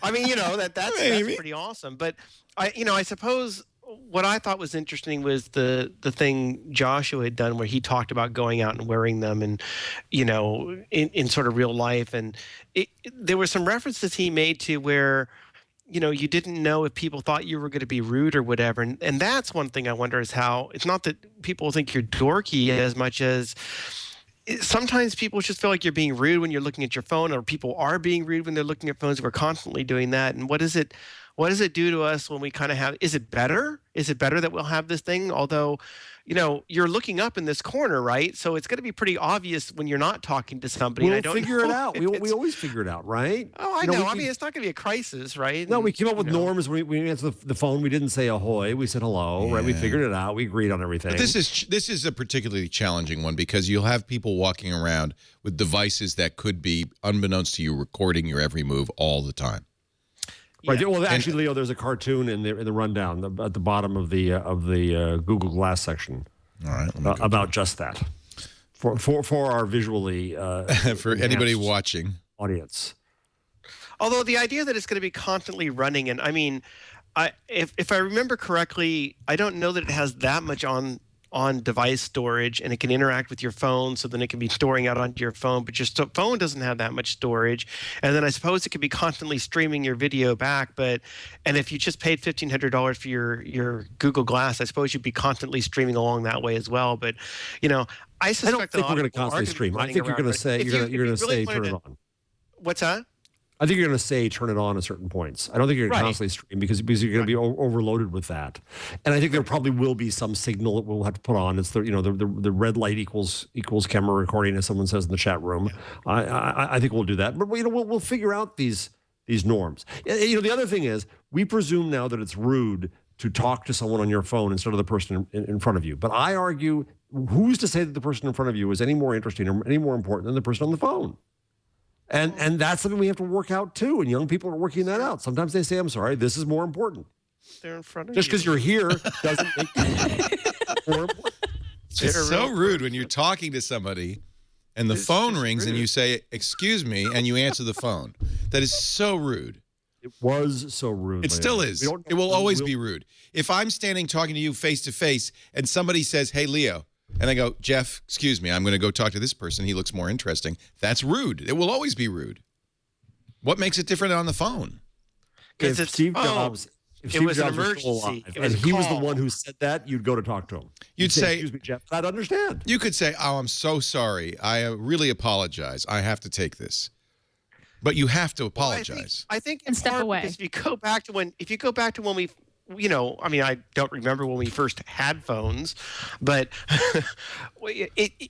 I mean, that's pretty awesome. But I suppose what I thought was interesting was the thing Joshua had done where he talked about going out and wearing them and, in sort of real life. And there were some references he made to where, you didn't know if people thought you were going to be rude or whatever. And that's one thing I wonder is how it's not that people think you're dorky as much as sometimes people just feel like you're being rude when you're looking at your phone, or people are being rude when they're looking at phones. We're constantly doing that. And what does it do to us when we kind of have, is it better? Is it better that we'll have this thing? Although, you're looking up in this corner, right? So it's going to be pretty obvious when you're not talking to somebody.
We'll
and I don't
figure it
know
out.
if
We
it's-
always figure it out, right?
Oh, I
You know,
know.
we
I
can-
mean, it's not going to be a crisis, right?
No, we
And,
came up with
you know.
norms when we answered the phone. We didn't say ahoy. We said hello, right? We figured it out. We agreed on everything.
But this is a particularly challenging one because you'll have people walking around with devices that could be, unbeknownst to you, recording your every move all the time.
Right.
Yeah.
Well, actually, Leo, there's a cartoon in the rundown at the bottom of the Google Glass section
All right. Let me go
about just that for our visually
for anybody
enhanced
watching.
audience.
Although the idea that it's going to be constantly running, and I mean, if I remember correctly, I don't know that it has that much on device storage, and it can interact with your phone, so then it can be storing out onto your phone, but your phone doesn't have that much storage. And then I suppose it could be constantly streaming your video back, and if you just paid $1,500 for your Google Glass, I suppose you'd be constantly streaming along that way as well. But I suspect
I don't think we're going to constantly stream. I think you're going to say you're going to say turn it on.
What's that?
I think you're going to say turn it on at certain points. I don't think you're going to
Right.
constantly stream because you're going to be overloaded with that. And I think there probably will be some signal that we'll have to put on. It's the red light equals camera recording, as someone says in the chat room. I think we'll do that. But we'll figure out these norms. The other thing is we presume now that it's rude to talk to someone on your phone instead of the person in front of you. But I argue, who's to say that the person in front of you is any more interesting or any more important than the person on the phone? And that's something we have to work out too. And young people are working that out. Sometimes they say, I'm sorry, this is more important.
They're in front of
Just
you.
because you're here doesn't make it more important.
It's so rude when you're talking to somebody and the phone
just
rings and
rude.
you say, excuse me, and you answer the phone. That is so rude.
It was so rude.
It
Leo.
still is.
We don't-
It will always
we'll-
be rude. If I'm standing talking to you face to face and somebody says, hey, Leo, and I go, Jeff, excuse me, I'm going to go talk to this person. He looks more interesting. That's rude. It will always be rude. What makes it different on the phone?
Because
If
it's
Steve
phone.
Jobs, if
It
Steve
was an
Jobs was still
emergency.
alive,
It was
and
a
he was the
call.
one who said that, you'd go to talk to him.
You'd say,
excuse me, Jeff, I'd understand.
You could say, oh, I'm so sorry. I really apologize. I have to take this. But you have to
Well,
apologize.
I think
And
it's
step
hard
away.
because if you go back to when we I mean, I don't remember when we first had phones, but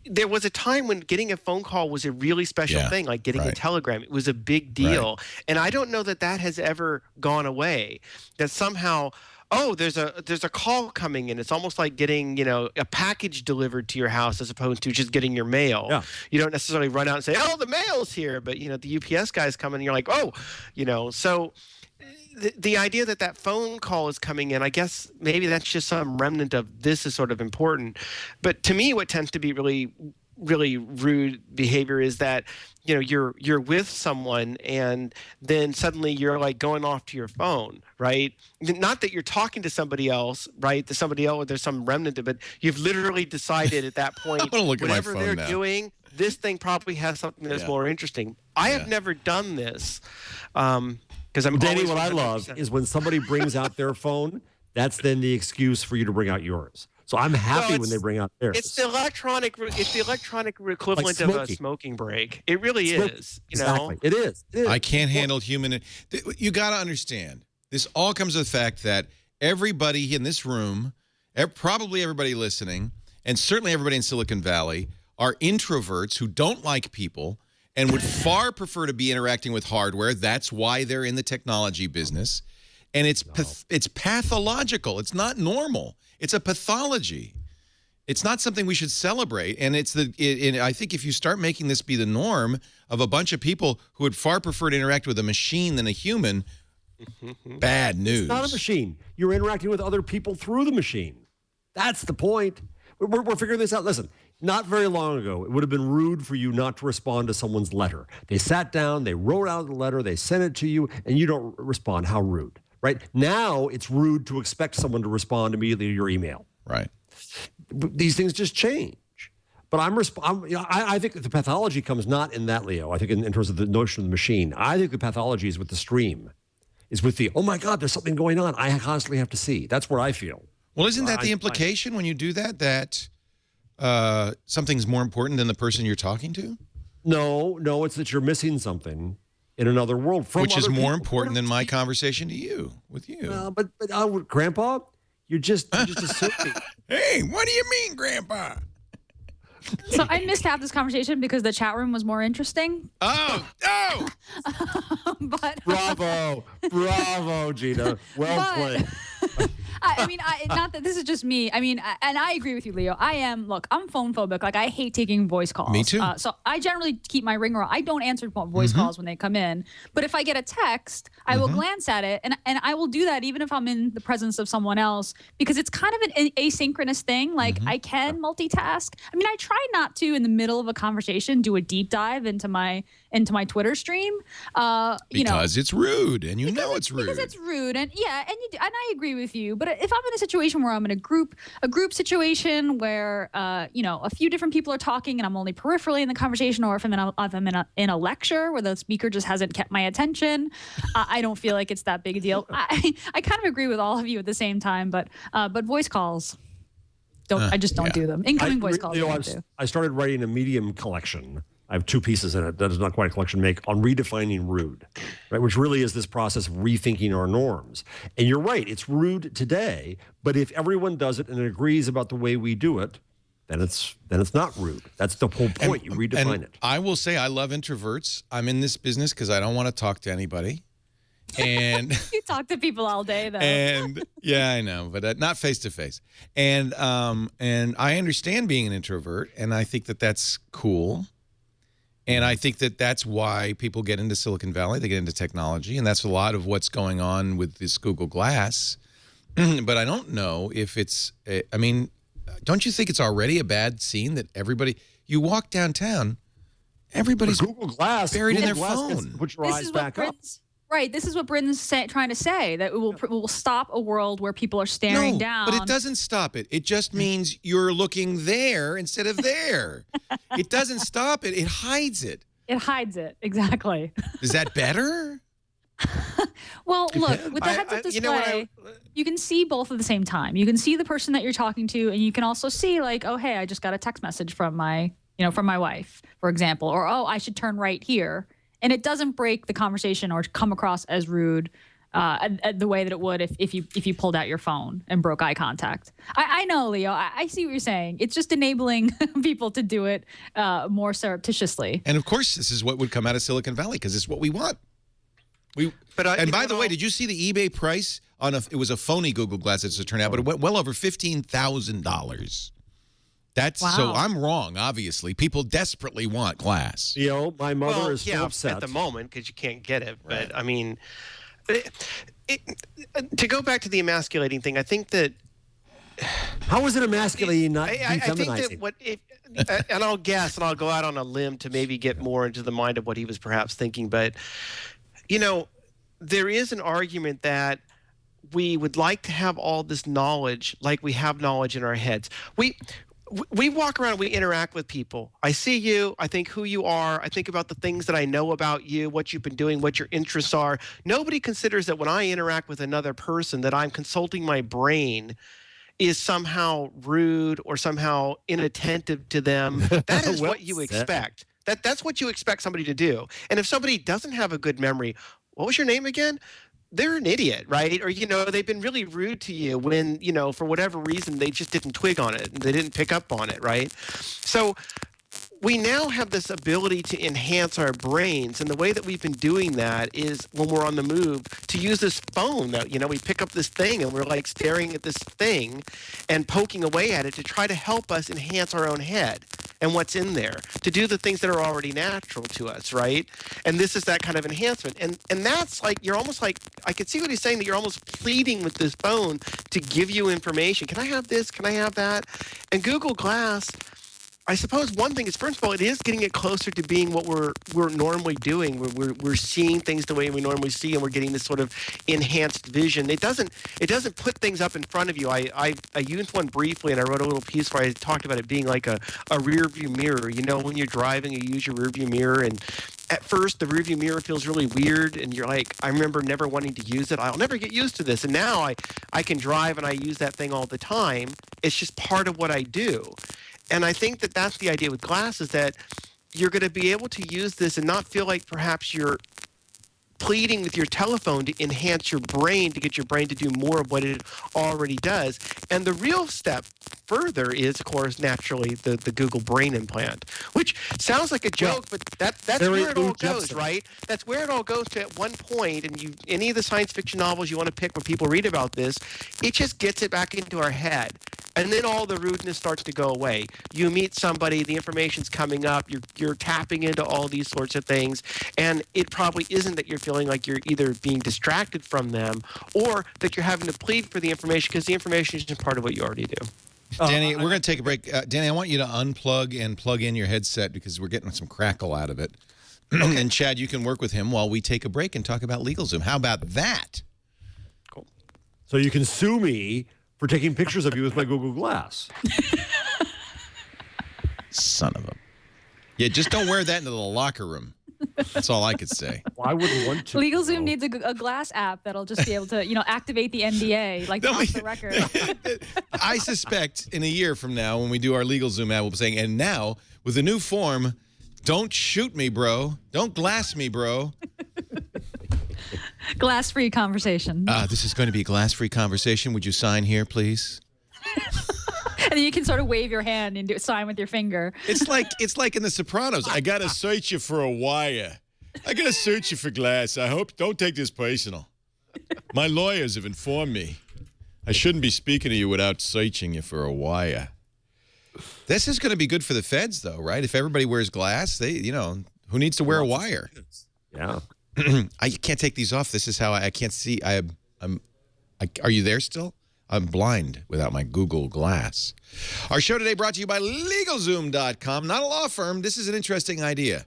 there was a time when getting a phone call was a really special thing, like getting a telegram. It was a big deal. And I don't know that has ever gone away, that somehow, there's a call coming in. It's almost like getting, a package delivered to your house as opposed to just getting your mail. Yeah. You don't necessarily run out and say, oh, the mail's here. But, the UPS guy's coming and you're like, so the idea that phone call is coming in, I guess maybe that's just some remnant of this is sort of important. But to me, what tends to be really, really rude behavior is that, you're with someone and then suddenly you're like going off to your phone, right? Not that you're talking to somebody else, right? There's some remnant of it. You've literally decided at that point,
I'm gonna look at my
whatever
phone
they're
now.
doing, this thing probably has something that's more interesting. I have never done this. Because
Danny, what I love is when somebody brings out their phone, that's then the excuse for you to bring out yours. So I'm happy when they bring out theirs.
It's the electronic equivalent of a smoking break. It really is.
Exactly. It is.
I can't handle human. You got to understand. This all comes to the fact that everybody in this room, probably everybody listening, and certainly everybody in Silicon Valley, are introverts who don't like people and would far prefer to be interacting with hardware. That's why they're in the technology business. And it's pathological. It's not normal. It's a pathology. It's not something we should celebrate. And I think if you start making this be the norm of a bunch of people who would far prefer to interact with a machine than a human, bad news.
It's not a machine. You're interacting with other people through the machine. That's the point. We're figuring this out. Listen, not very long ago, it would have been rude for you not to respond to someone's letter. They sat down, they wrote out the letter, they sent it to you, and you don't respond. How rude, right? Now it's rude to expect someone to respond immediately to your email.
Right.
These things just change. But I think the pathology comes not in that, Leo. I think in terms of the notion of the machine. I think the pathology is with the stream, is with the, oh my God, there's something going on. I constantly have to see. That's where I feel.
Well, isn't that the implication when you do that, that something's more important than the person you're talking to?
No, it's that you're missing something in another world.
Which is more important than my conversation with you.
But Grandpa, you're just assuming.
Hey, what do you mean, Grandpa?
So I missed half this conversation because the chat room was more interesting.
Oh!
But
Bravo, Gina. Well played.
Not that this is just me. I mean, and I agree with you, Leo. I'm phone phobic. Like, I hate taking voice calls.
Me too.
So I generally keep my ringer on. I don't answer voice calls when they come in. But if I get a text, I will glance at it. And I will do that even if I'm in the presence of someone else, because it's kind of an asynchronous thing. Like, I can multitask. I mean, I try not to, in the middle of a conversation, do a deep dive into my Twitter stream.
Because it's rude, and it's rude.
Because it's rude, and I agree with you. But if I'm in a situation where I'm in a group situation where a few different people are talking and I'm only peripherally in the conversation, or if I'm in a lecture where the speaker just hasn't kept my attention, I don't feel like it's that big a deal. I kind of agree with all of you at the same time, but voice calls. I just don't do them. Incoming voice calls.
I started writing a Medium collection. I have 2 pieces in it. That is not quite a collection make on redefining rude, right? Which really is this process of rethinking our norms. And you're right, it's rude today, but if everyone does it and agrees about the way we do it, then it's not rude. That's the whole point. You redefine it.
I will say I love introverts. I'm in this business because I don't want to talk to anybody. And
you talk to people all day, though.
And yeah, I know, but not face to face. And I understand being an introvert, and I think that that's cool. And I think that that's why people get into Silicon Valley. They get into technology, and that's a lot of what's going on with this Google Glass. But I don't know if it's. I mean, don't you think it's already a bad scene that everybody? You walk downtown, everybody's
Google Glass
buried
Google
in their
Glass
phone.
Put your eyes back up.
Right. This is what Britain's trying to say, that it will stop a world where people are staring down.
But it doesn't stop it. It just means you're looking there instead of there. It doesn't stop it. It hides it.
It hides it. Exactly.
Is that better?
Well, look, with the heads-up display, you can see both at the same time. You can see the person that you're talking to, and you can also see, like, oh, hey, I just got a text message from my wife, for example, or, oh, I should turn right here. And it doesn't break the conversation or come across as rude the way that it would if you pulled out your phone and broke eye contact. I know, Leo. I see what you're saying. It's just enabling people to do it more surreptitiously.
And of course, this is what would come out of Silicon Valley because it's what we want. And by the way, did you see the eBay price on it was a phony Google Glass, as it turned out, but it went well over $15,000. That's
Wow.
So I'm wrong, obviously. People desperately want glass.
My mother is still upset
at the moment because you can't get it. But I mean, to go back to the emasculating thing, I think that.
How is it emasculating, not
I
defeminizing?
think that and I'll guess, and I'll go out on a limb to maybe get more into the mind of what he was perhaps thinking, but there is an argument that we would like to have all this knowledge, like we have knowledge in our heads. We walk around, we interact with people. I see you, I think who you are, I think about the things that I know about you, what you've been doing, what your interests are. Nobody considers that when I interact with another person that I'm consulting my brain is somehow rude or somehow inattentive to them. That is
Well
what you
said.
expect. That's what you expect somebody to do. And if somebody doesn't have a good memory, what was your name again? They're an idiot, right? Or, they've been really rude to you when, for whatever reason, they just didn't twig on it. They didn't pick up on it, right? So we now have this ability to enhance our brains. And the way that we've been doing that is when we're on the move to use this phone that, we pick up this thing and we're like staring at this thing and poking away at it to try to help us enhance our own head and what's in there, to do the things that are already natural to us, right? And this is that kind of enhancement. And that's like, you're almost like, I can see what he's saying, that you're almost pleading with this phone to give you information. Can I have this? Can I have that? And Google Glass, I suppose one thing is, first of all, it is getting it closer to being what we're normally doing. We're seeing things the way we normally see, and we're getting this sort of enhanced vision. It doesn't put things up in front of you. I used one briefly, and I wrote a little piece where I talked about it being like a rear view mirror. When you're driving, you use your rear view mirror, and at first the rear view mirror feels really weird, and you're like, I remember never wanting to use it. I'll never get used to this. And now I can drive and I use that thing all the time. It's just part of what I do. And I think that that's the idea with glass, is that you're going to be able to use this and not feel like perhaps you're pleading with your telephone to enhance your brain, to get your brain to do more of what it already does. And the real step further is, of course, naturally the Google Brain implant, which sounds like a joke, but that's where it all goes, right? That's where it all goes to at one point. And any of the science fiction novels you want to pick where people read about this, it just gets it back into our head. And then all the rudeness starts to go away. You meet somebody, the information's coming up, you're tapping into all these sorts of things, and it probably isn't that you're feeling like you're either being distracted from them or that you're having to plead for the information, because the information is just part of what you already do.
Danny, we're going to take a break. Danny, I want you to unplug and plug in your headset because we're getting some crackle out of it. And Chad, you can work with him while we take a break and talk about LegalZoom. How about that?
Cool.
So you can sue me for taking pictures of you with my Google Glass.
Son of a... Yeah, just don't wear that into the locker room. That's all I could say.
Well, I wouldn't want to.
LegalZoom needs a glass app that'll just be able to, activate the NDA, like off the record.
I suspect in a year from now, when we do our LegalZoom ad, we'll be saying, and now, with a new form, don't shoot me, bro. Don't glass me, bro.
Glass-free conversation.
This is going to be a glass-free conversation. Would you sign here, please?
And then you can sort of wave your hand and do a sign with your finger.
It's like in The Sopranos. I got to search you for a wire. I got to search you for glass. I hope, don't take this personal. My lawyers have informed me I shouldn't be speaking to you without searching you for a wire. This is going to be good for the feds, though, right? If everybody wears glass, who needs to wear a wire?
Yeah.
I can't take these off. This is how I can't see. Are you there still? I'm blind without my Google Glass. Our show today brought to you by LegalZoom.com. Not a law firm. This is an interesting idea.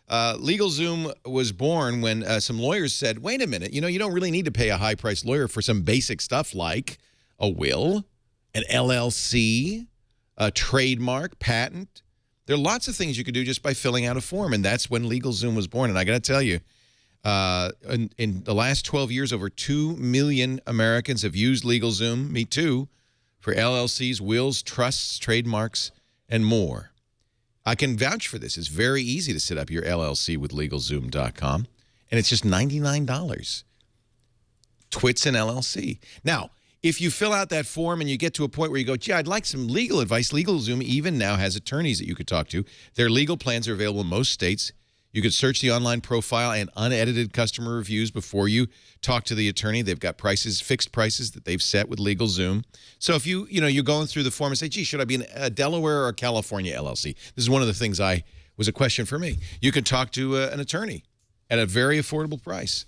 LegalZoom was born when some lawyers said, wait a minute, you don't really need to pay a high-priced lawyer for some basic stuff like a will, an LLC, a trademark, patent. There are lots of things you could do just by filling out a form, and that's when LegalZoom was born. And I got to tell you, in the last 12 years, over 2 million Americans have used LegalZoom, me too, for LLCs, wills, trusts, trademarks, and more. I can vouch for this. It's very easy to set up your LLC with LegalZoom.com, and it's just $99. Twits and LLC. Now, if you fill out that form and you get to a point where you go, gee, I'd like some legal advice, LegalZoom even now has attorneys that you could talk to. Their legal plans are available in most states. You could search the online profile and unedited customer reviews before you talk to the attorney. They've got prices, fixed prices that they've set with LegalZoom. So if you're going through the form and say, gee, should I be in a Delaware or a California LLC? This is one of the things was a question for me. You can talk to an attorney at a very affordable price.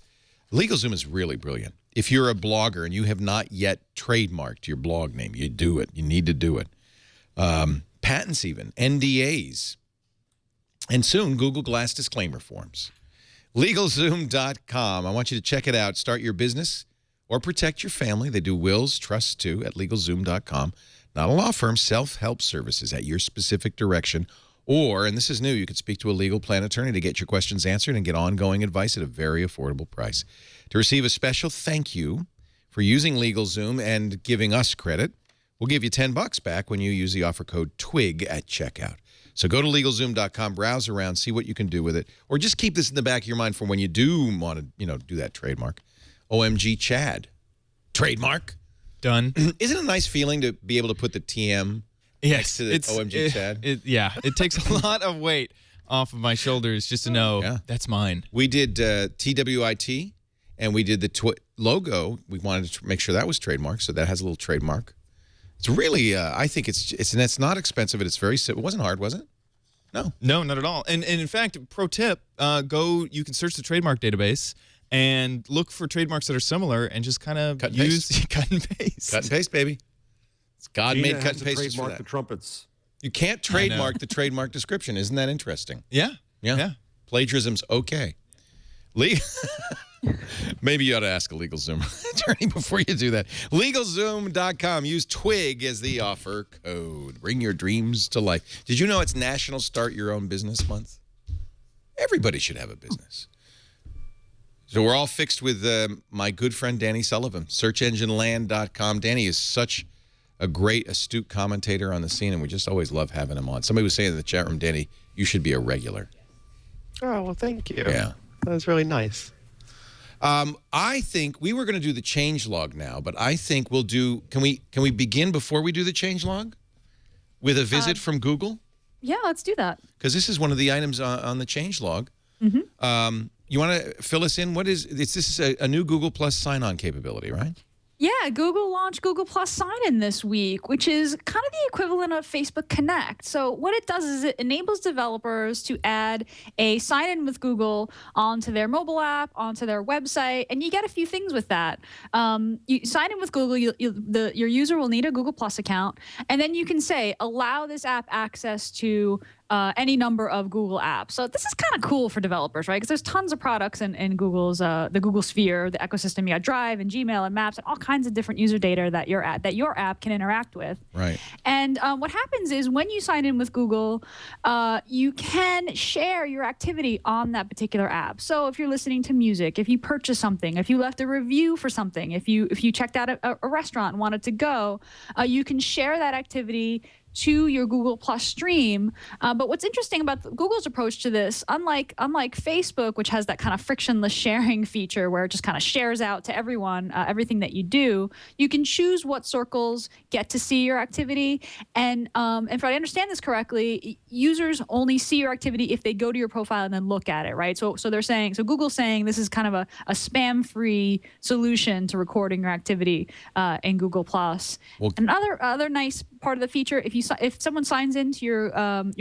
LegalZoom is really brilliant. If you're a blogger and you have not yet trademarked your blog name, you do it. You need to do it. Patents even, NDAs. And soon, Google Glass disclaimer forms. LegalZoom.com. I want you to check it out. Start your business or protect your family. They do wills, trusts too, at LegalZoom.com. Not a law firm, self-help services at your specific direction. Or, and this is new, you could speak to a legal plan attorney to get your questions answered and get ongoing advice at a very affordable price. To receive a special thank you for using LegalZoom and giving us credit, we'll give you $10 back when you use the offer code TWIG at checkout. So go to LegalZoom.com, browse around, see what you can do with it, or just keep this in the back of your mind for when you do want to, do that trademark. OMG Chad. Trademark.
Done.
Isn't it a nice feeling to be able to put the TM next to the OMG Chad?
It takes a lot of weight off of my shoulders just to know that's mine.
We did TWIT, and we did the logo. We wanted to make sure that was trademarked, so that has a little trademark. It's really, I think it's not expensive, and it's very simple. It wasn't hard, was it? No. No,
not at all. And in fact, pro tip, you can search the trademark database and look for trademarks that are similar and just kind of use cut and paste.
Cut and paste, baby. It's God-made cut and paste.
Trademark the trumpets.
You can't trademark the trademark description. Isn't that interesting?
Yeah.
Plagiarism's okay. Maybe you ought to ask a LegalZoom attorney before you do that. LegalZoom.com. Use TWIG as the offer code. Bring your dreams to life. Did you know it's National Start Your Own Business Month? Everybody should have a business. So we're all fixed with my good friend Danny Sullivan, SearchEngineLand.com. Danny is such a great, astute commentator on the scene, and we just always love having him on. Somebody was saying in the chat room, Danny, you should be a regular.
Oh, well, thank you.
Yeah.
That was really nice.
I think we were going to do the changelog now, but I think we'll do. Can we begin before we do the changelog with a visit from Google?
Yeah, let's do that.
Because this is one of the items on the changelog. You want to fill us in? This is a new Google Plus sign-on capability, right?
Yeah, Google launched Google Plus Sign-In this week, which is kind of the equivalent of Facebook Connect. So what it does is it enables developers to add a sign-in with Google onto their mobile app, onto their website, and you get a few things with that. You sign in with Google, your user will need a Google Plus account, and then you can say, allow this app access to any number of Google apps. So this is kind of cool for developers, right? Because there's tons of products in Google's the Google Sphere, the ecosystem. You got Drive and Gmail and Maps and all kinds of different user data that your app can interact with.
Right.
And what happens is when you sign in with Google, you can share your activity on that particular app. So if you're listening to music, if you purchase something, if you left a review for something, if you checked out a restaurant and wanted to go, you can share that activity to your Google Plus stream. But what's interesting about Google's approach to this, unlike Facebook, which has that kind of frictionless sharing feature where it just kind of shares out to everyone everything that you do, you can choose what circles get to see your activity. And if I understand this correctly, users only see your activity if they go to your profile and then look at it, right? So Google's saying this is kind of a spam-free solution to recording your activity in Google Plus. Well, another nice part of the feature, if someone signs into your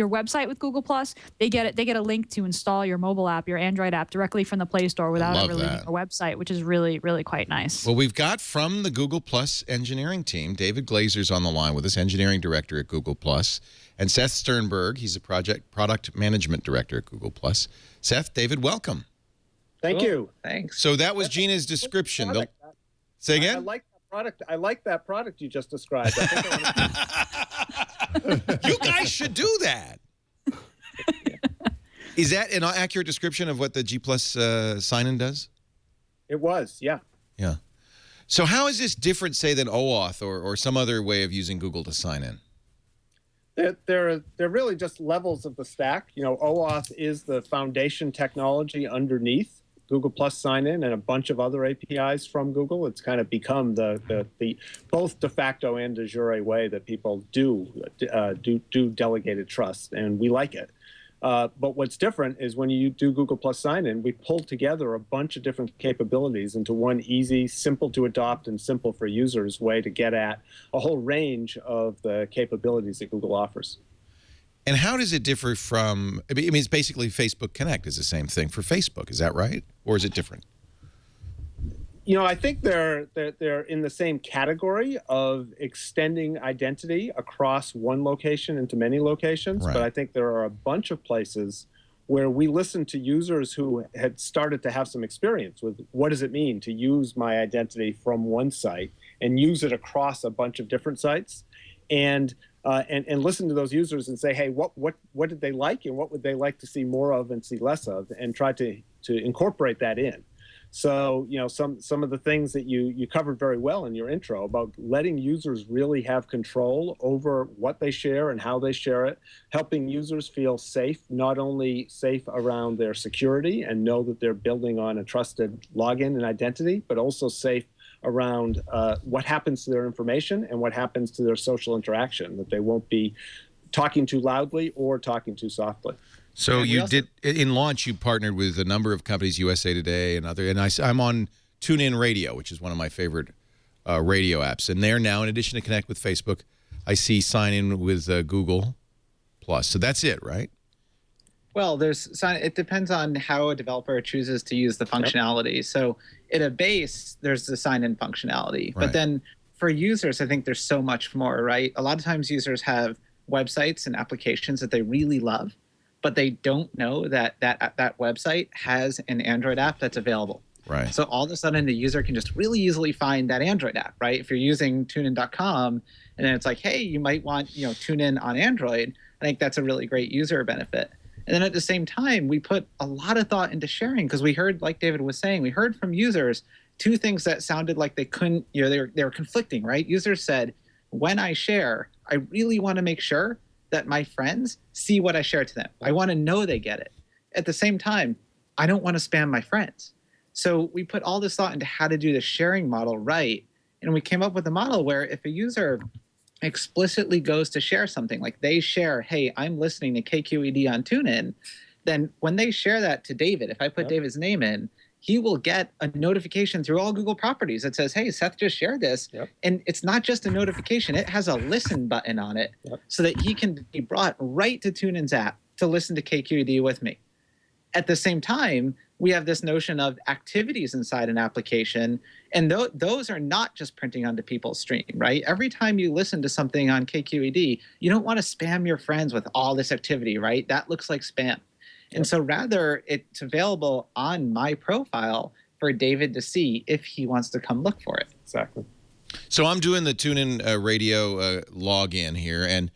website with Google Plus, they get a link to install your mobile app, your Android app, directly from the Play Store without ever leaving a website, which is really, really quite nice.
Well, we've got from the Google Plus engineering team, David Glazer's on the line with us, engineering director at Google Plus, and Seth Sternberg, he's a product management director at Google Plus. Seth, David, welcome.
Thank you.
Thanks.
So that was Gina's description. Say again?
I like that product you just described. I think
You guys should do that. Is that an accurate description of what the G Plus sign-in does?
It was, yeah.
Yeah. So how is this different, say, than OAuth or some other way of using Google to sign in?
They're really just levels of the stack. OAuth is the foundation technology underneath Google Plus sign-in and a bunch of other APIs from Google, it's kind of become the both de facto and de jure way that people do delegated trust, and we like it. But what's different is when you do Google Plus sign-in, we pulled together a bunch of different capabilities into one easy, simple to adopt, and simple for users way to get at a whole range of the capabilities that Google offers.
And how does it differ from, I mean, it's basically Facebook Connect is the same thing for Facebook. Is that right? Or is it different?
You know, I think they're in the same category of extending identity across one location into many locations.
Right.
But I think there are a bunch of places where we listen to users who had started to have some experience with what does it mean to use my identity from one site and use it across a bunch of different sites, and listen to those users and say, hey, what did they like and what would they like to see more of and see less of, and try to incorporate that in. So, you know, some of the things that you covered very well in your intro about letting users really have control over what they share and how they share it, helping users feel safe, not only safe around their security and know that they're building on a trusted login and identity, but also safe around what happens to their information and what happens to their social interaction, that they won't be talking too loudly or talking too softly.
So you did, in launch, you partnered with a number of companies, USA Today and other, and I'm on TuneIn Radio, which is one of my favorite radio apps. And there now, in addition to connect with Facebook, I see sign in with Google Plus. So that's it, right?
Well, it depends on how a developer chooses to use the functionality. Yep. So at a base, there's the sign-in functionality. Right. But then for users, I think there's so much more, right? A lot of times users have websites and applications that they really love, but they don't know that that website has an Android app that's available.
Right.
So all of a sudden, the user can just really easily find that Android app, right? If you're using tunein.com, and then it's like, hey, you might want, TuneIn on Android. I think that's a really great user benefit. And then at the same time, we put a lot of thought into sharing, because we heard, like David was saying, we heard from users two things that sounded like they couldn't, they were conflicting, right? Users said, when I share, I really want to make sure that my friends see what I share to them. I want to know they get it. At the same time, I don't want to spam my friends. So we put all this thought into how to do the sharing model right. And we came up with a model where if a user explicitly goes to share something, like they share, hey, I'm listening to KQED on TuneIn, then when they share that to David, if I put David's name in, he will get a notification through all Google properties that says, hey, Seth just shared this. Yep. And it's not just a notification. It has a listen button on it so that he can be brought right to TuneIn's app to listen to KQED with me. At the same time, we have this notion of activities inside an application, and those are not just printing onto people's stream, right? Every time you listen to something on KQED, you don't want to spam your friends with all this activity, right? That looks like spam. And so rather, it's available on my profile for David to see if he wants to come look for it.
Exactly.
So I'm doing the TuneIn Radio login here, and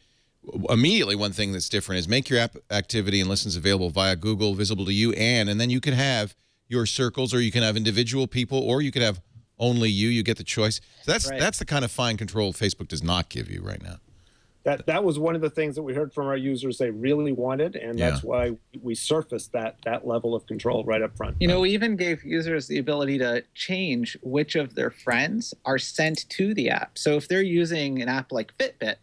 immediately one thing that's different is make your app activity and listens available via Google, visible to you, and then you can have your circles, or you can have individual people, or you could have only you. You get the choice. So that's the kind of fine control Facebook does not give you right now.
That was one of the things that we heard from our users they really wanted, and that's why we surfaced that level of control right up front.
We even gave users the ability to change which of their friends are sent to the app. So if they're using an app like Fitbit,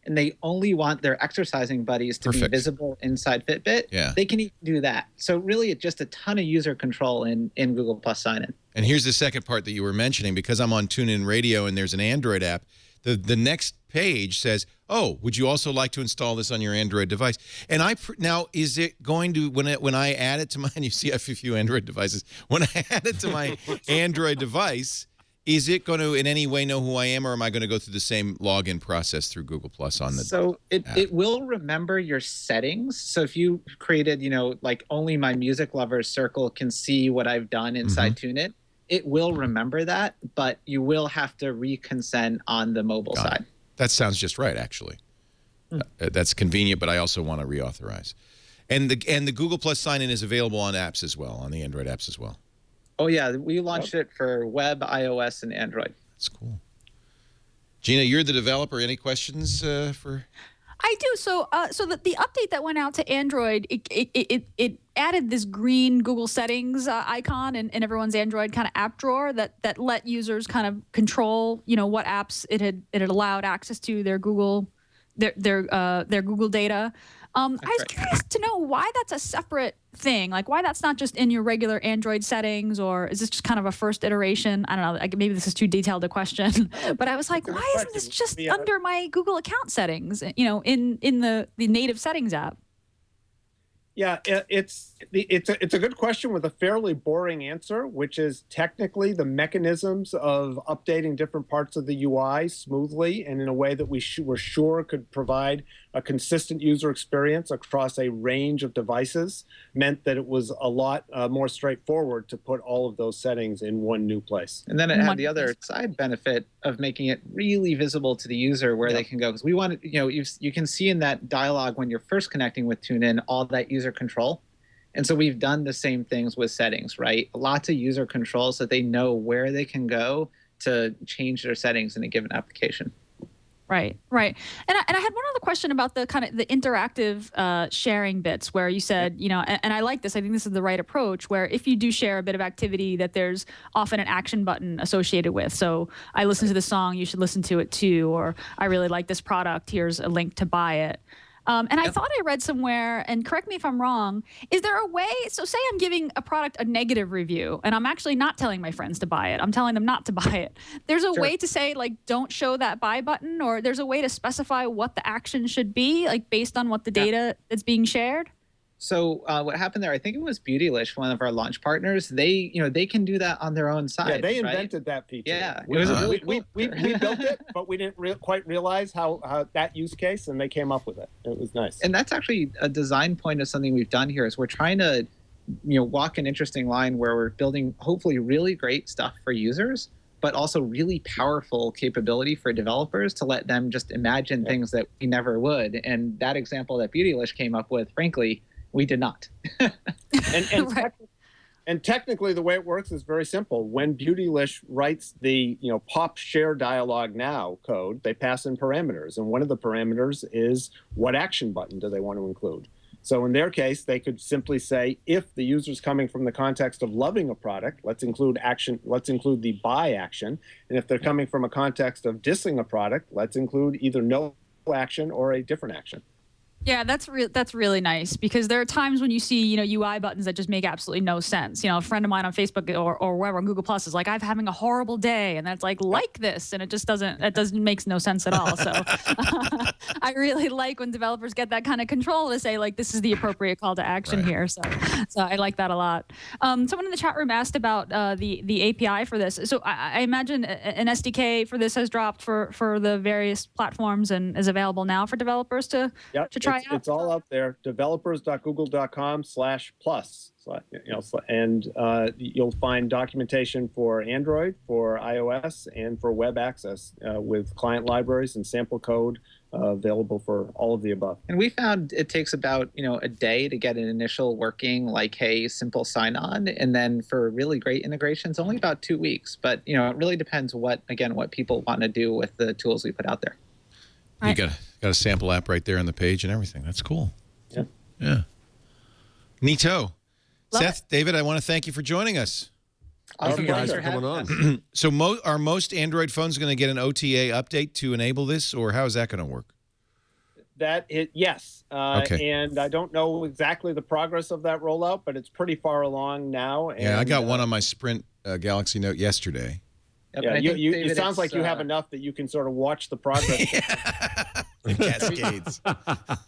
and they only want their exercising buddies to be visible inside Fitbit, they can even do that. So really, it's just a ton of user control in Google Plus sign-in.
And here's the second part that you were mentioning, because I'm on TuneIn Radio and there's an Android app. The next page says, oh, would you also like to install this on your Android device? And now, is it going to, when I add it to my, and you see I have a few Android devices, when I add it to my Android device, is it going to in any way know who I am, or am I going to go through the same login process through Google Plus on the
So it will remember your settings. So if you created, like only my music lovers circle can see what I've done inside TuneIn, it will remember that, but you will have to reconsent on the mobile side.
That sounds just right, actually. That's convenient, but I also want to reauthorize. And the Google Plus sign-in is available on apps as well, on the Android apps as well.
Oh, yeah. We launched it for web, iOS, and Android.
That's cool. Gina, you're the developer. Any questions for
I do. So, the update that went out to Android, it added this green Google Settings icon in everyone's Android kind of app drawer that let users kind of control, what apps it had allowed access to their Google data. I was curious to know why that's a separate thing, like why that's not just in your regular Android settings, or is this just kind of a first iteration? I don't know. Like maybe this is too detailed a question, but I was like, why isn't this just under my Google account settings? In the native settings app.
Yeah, it's a good question with a fairly boring answer, which is technically the mechanisms of updating different parts of the UI smoothly and in a way that we're sure could provide a consistent user experience across a range of devices meant that it was a lot more straightforward to put all of those settings in one new place.
And then it had the other side benefit of making it really visible to the user where they can go. Because we want to, you can see in that dialog when you're first connecting with TuneIn all that user control. And so we've done the same things with settings, right? Lots of user control so they know where they can go to change their settings in a given application.
Right. And I had one other question about the kind of the interactive sharing bits where you said, and I like this. I think this is the right approach where if you do share a bit of activity that there's often an action button associated with. So I listened to the song, you should listen to it too, or I really like this product, here's a link to buy it. And I thought I read somewhere, and correct me if I'm wrong, is there a way, so say I'm giving a product a negative review, and I'm actually not telling my friends to buy it. I'm telling them not to buy it. There's a way to say, like, don't show that buy button, or there's a way to specify what the action should be, like, based on what the data that's being shared?
So what happened there, I think it was Beautylish, one of our launch partners. They can do that on their own side.
Yeah, they invented that feature.
Yeah,
it was really cool. We built it, but we didn't quite realize how that use case, and they came up with it. It was nice.
And that's actually a design point of something we've done here is we're trying to, walk an interesting line where we're building hopefully really great stuff for users, but also really powerful capability for developers to let them just imagine things that we never would. And that example that Beautylish came up with, frankly, we did not.
And technically, the way it works is very simple. When Beautylish writes the pop share dialog now code, they pass in parameters, and one of the parameters is what action button do they want to include. So in their case, they could simply say, if the user's coming from the context of loving a product, let's include the buy action, and if they're coming from a context of dissing a product, let's include either no action or a different action.
Yeah, that's really nice because there are times when you see, UI buttons that just make absolutely no sense. A friend of mine on Facebook or wherever on Google Plus is like, I'm having a horrible day, and that's like this, and it makes no sense at all. So I really like when developers get that kind of control to say like, this is the appropriate call to action here. So I like that a lot. Someone in the chat room asked about the API for this. So I imagine an SDK for this has dropped for the various platforms and is available now for developers to try.
It's all out there. developers.google.com/plus. And you'll find documentation for Android, for iOS, and for web access with client libraries and sample code available for all of the above.
And we found it takes about a day to get an initial working, like, hey, simple sign-on, and then for really great integrations, only about 2 weeks. But it really depends what people want to do with the tools we put out there.
You got a sample app right there on the page and everything. That's cool. Yeah. Neato. Seth, David, I want to thank you for joining us.
Thank you guys for coming on.
So are most Android phones going to get an OTA update to enable this, or how is that going to work?
Yes.
Okay.
And I don't know exactly the progress of that rollout, but it's pretty far along now. And,
I got one on my Sprint Galaxy Note yesterday.
Yeah, it sounds like you have enough that you can sort of watch the progress.
Cascades.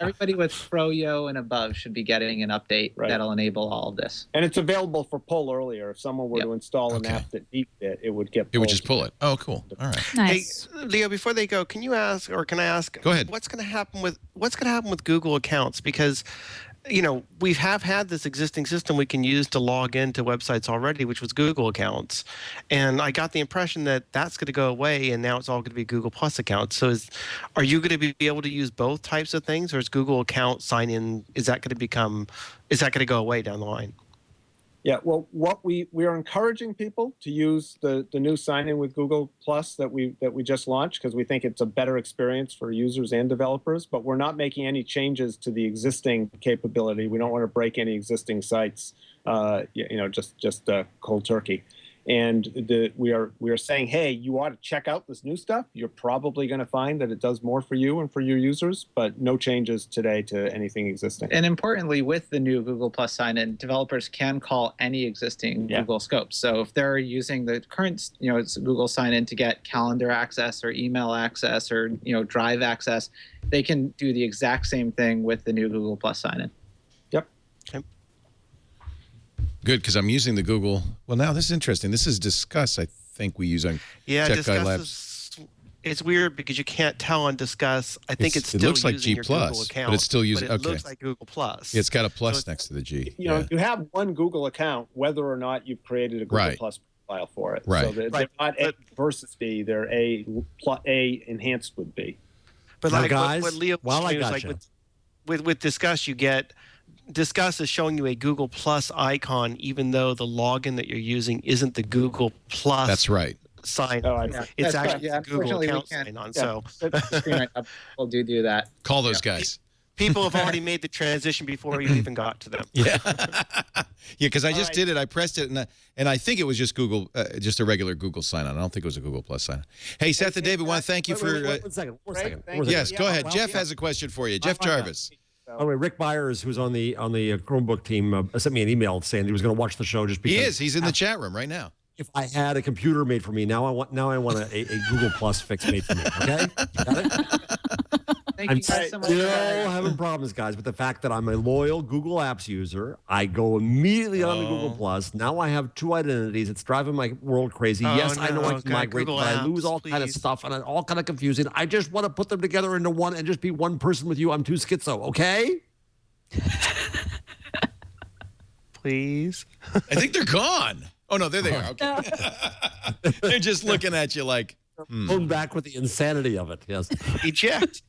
Everybody with Froyo and above should be getting an update that'll enable all of this.
And it's available for pull earlier. If someone were to install an app that needed it, it would get pulled.
It would just pull it. Oh, cool. All right.
Nice.
Hey, Leo, before they go, can I ask?
Go ahead.
What's going to happen with Google accounts? Because we have had this existing system we can use to log into websites already, which was Google accounts. And I got the impression that that's going to go away, and now it's all going to be Google Plus accounts. So are you going to be able to use both types of things, or is Google account sign-in, is that going to go away down the line?
Yeah, well, what we are encouraging people to use the new sign-in with Google Plus that we just launched, because we think it's a better experience for users and developers. But we're not making any changes to the existing capability. We don't want to break any existing sites, just cold turkey. And we are saying, hey, you ought to check out this new stuff. You're probably going to find that it does more for you and for your users, but no changes today to anything existing.
And importantly, with the new Google Plus sign-in, developers can call any existing Google scopes. So if they're using the current, it's Google sign-in to get calendar access or email access or Drive access, they can do the exact same thing with the new Google Plus sign-in.
Yep.
Okay.
Good, because I'm using the Google. Well, now this is interesting. This is Discuss, I think we use on Tech Guy Labs.
It's weird because you can't tell on Discuss. I think it's still
it looks like
using
G
your
Plus,
Google account,
but it's still using.
But it looks like Google Plus.
Yeah, it's got a plus next to the G.
You have one Google account, whether or not you've created a Google Plus profile for it.
Right.
So they're not A versus B. They're A enhanced with B.
But
now,
like
guys,
what Leo was saying, like with Discuss, you get. Discuss is showing you a Google Plus icon, even though the login that you're using isn't the Google Plus.
That's right.
Sign.
It's
actually
right.
Google account sign on. So
people do that.
Call those guys.
People have already made the transition before you even got to them.
Yeah, because I just did it. I pressed it, and I think it was just Google, just a regular Google sign-on. I don't think it was a Google Plus sign-on. Hey, Seth and David, want to thank you for.
One second.
Yes, go ahead. Jeff has a question for you. Jeff Jarvis.
By the way, Rick Byers, who's on the Chromebook team, sent me an email saying he was going to watch the show just because.
He is. He's in the chat room right now.
If I had a computer made for me, now I want a Google Plus fix made for me. Okay, got it.
Thank you guys so much.
Still having problems, guys, with the fact that I'm a loyal Google Apps user. I go immediately on to Google Plus. Now I have two identities. It's driving my world crazy. Yes, I know I can migrate,
Google
but
Apps,
I lose all kind of stuff and all kind of confusing. I just want to put them together into one and just be one person with you. I'm too schizo. Okay.
Please.
I think they're gone. Oh no, there they are. Okay. They're just looking at you like.
Going back with the insanity of it. Yes.
Eject.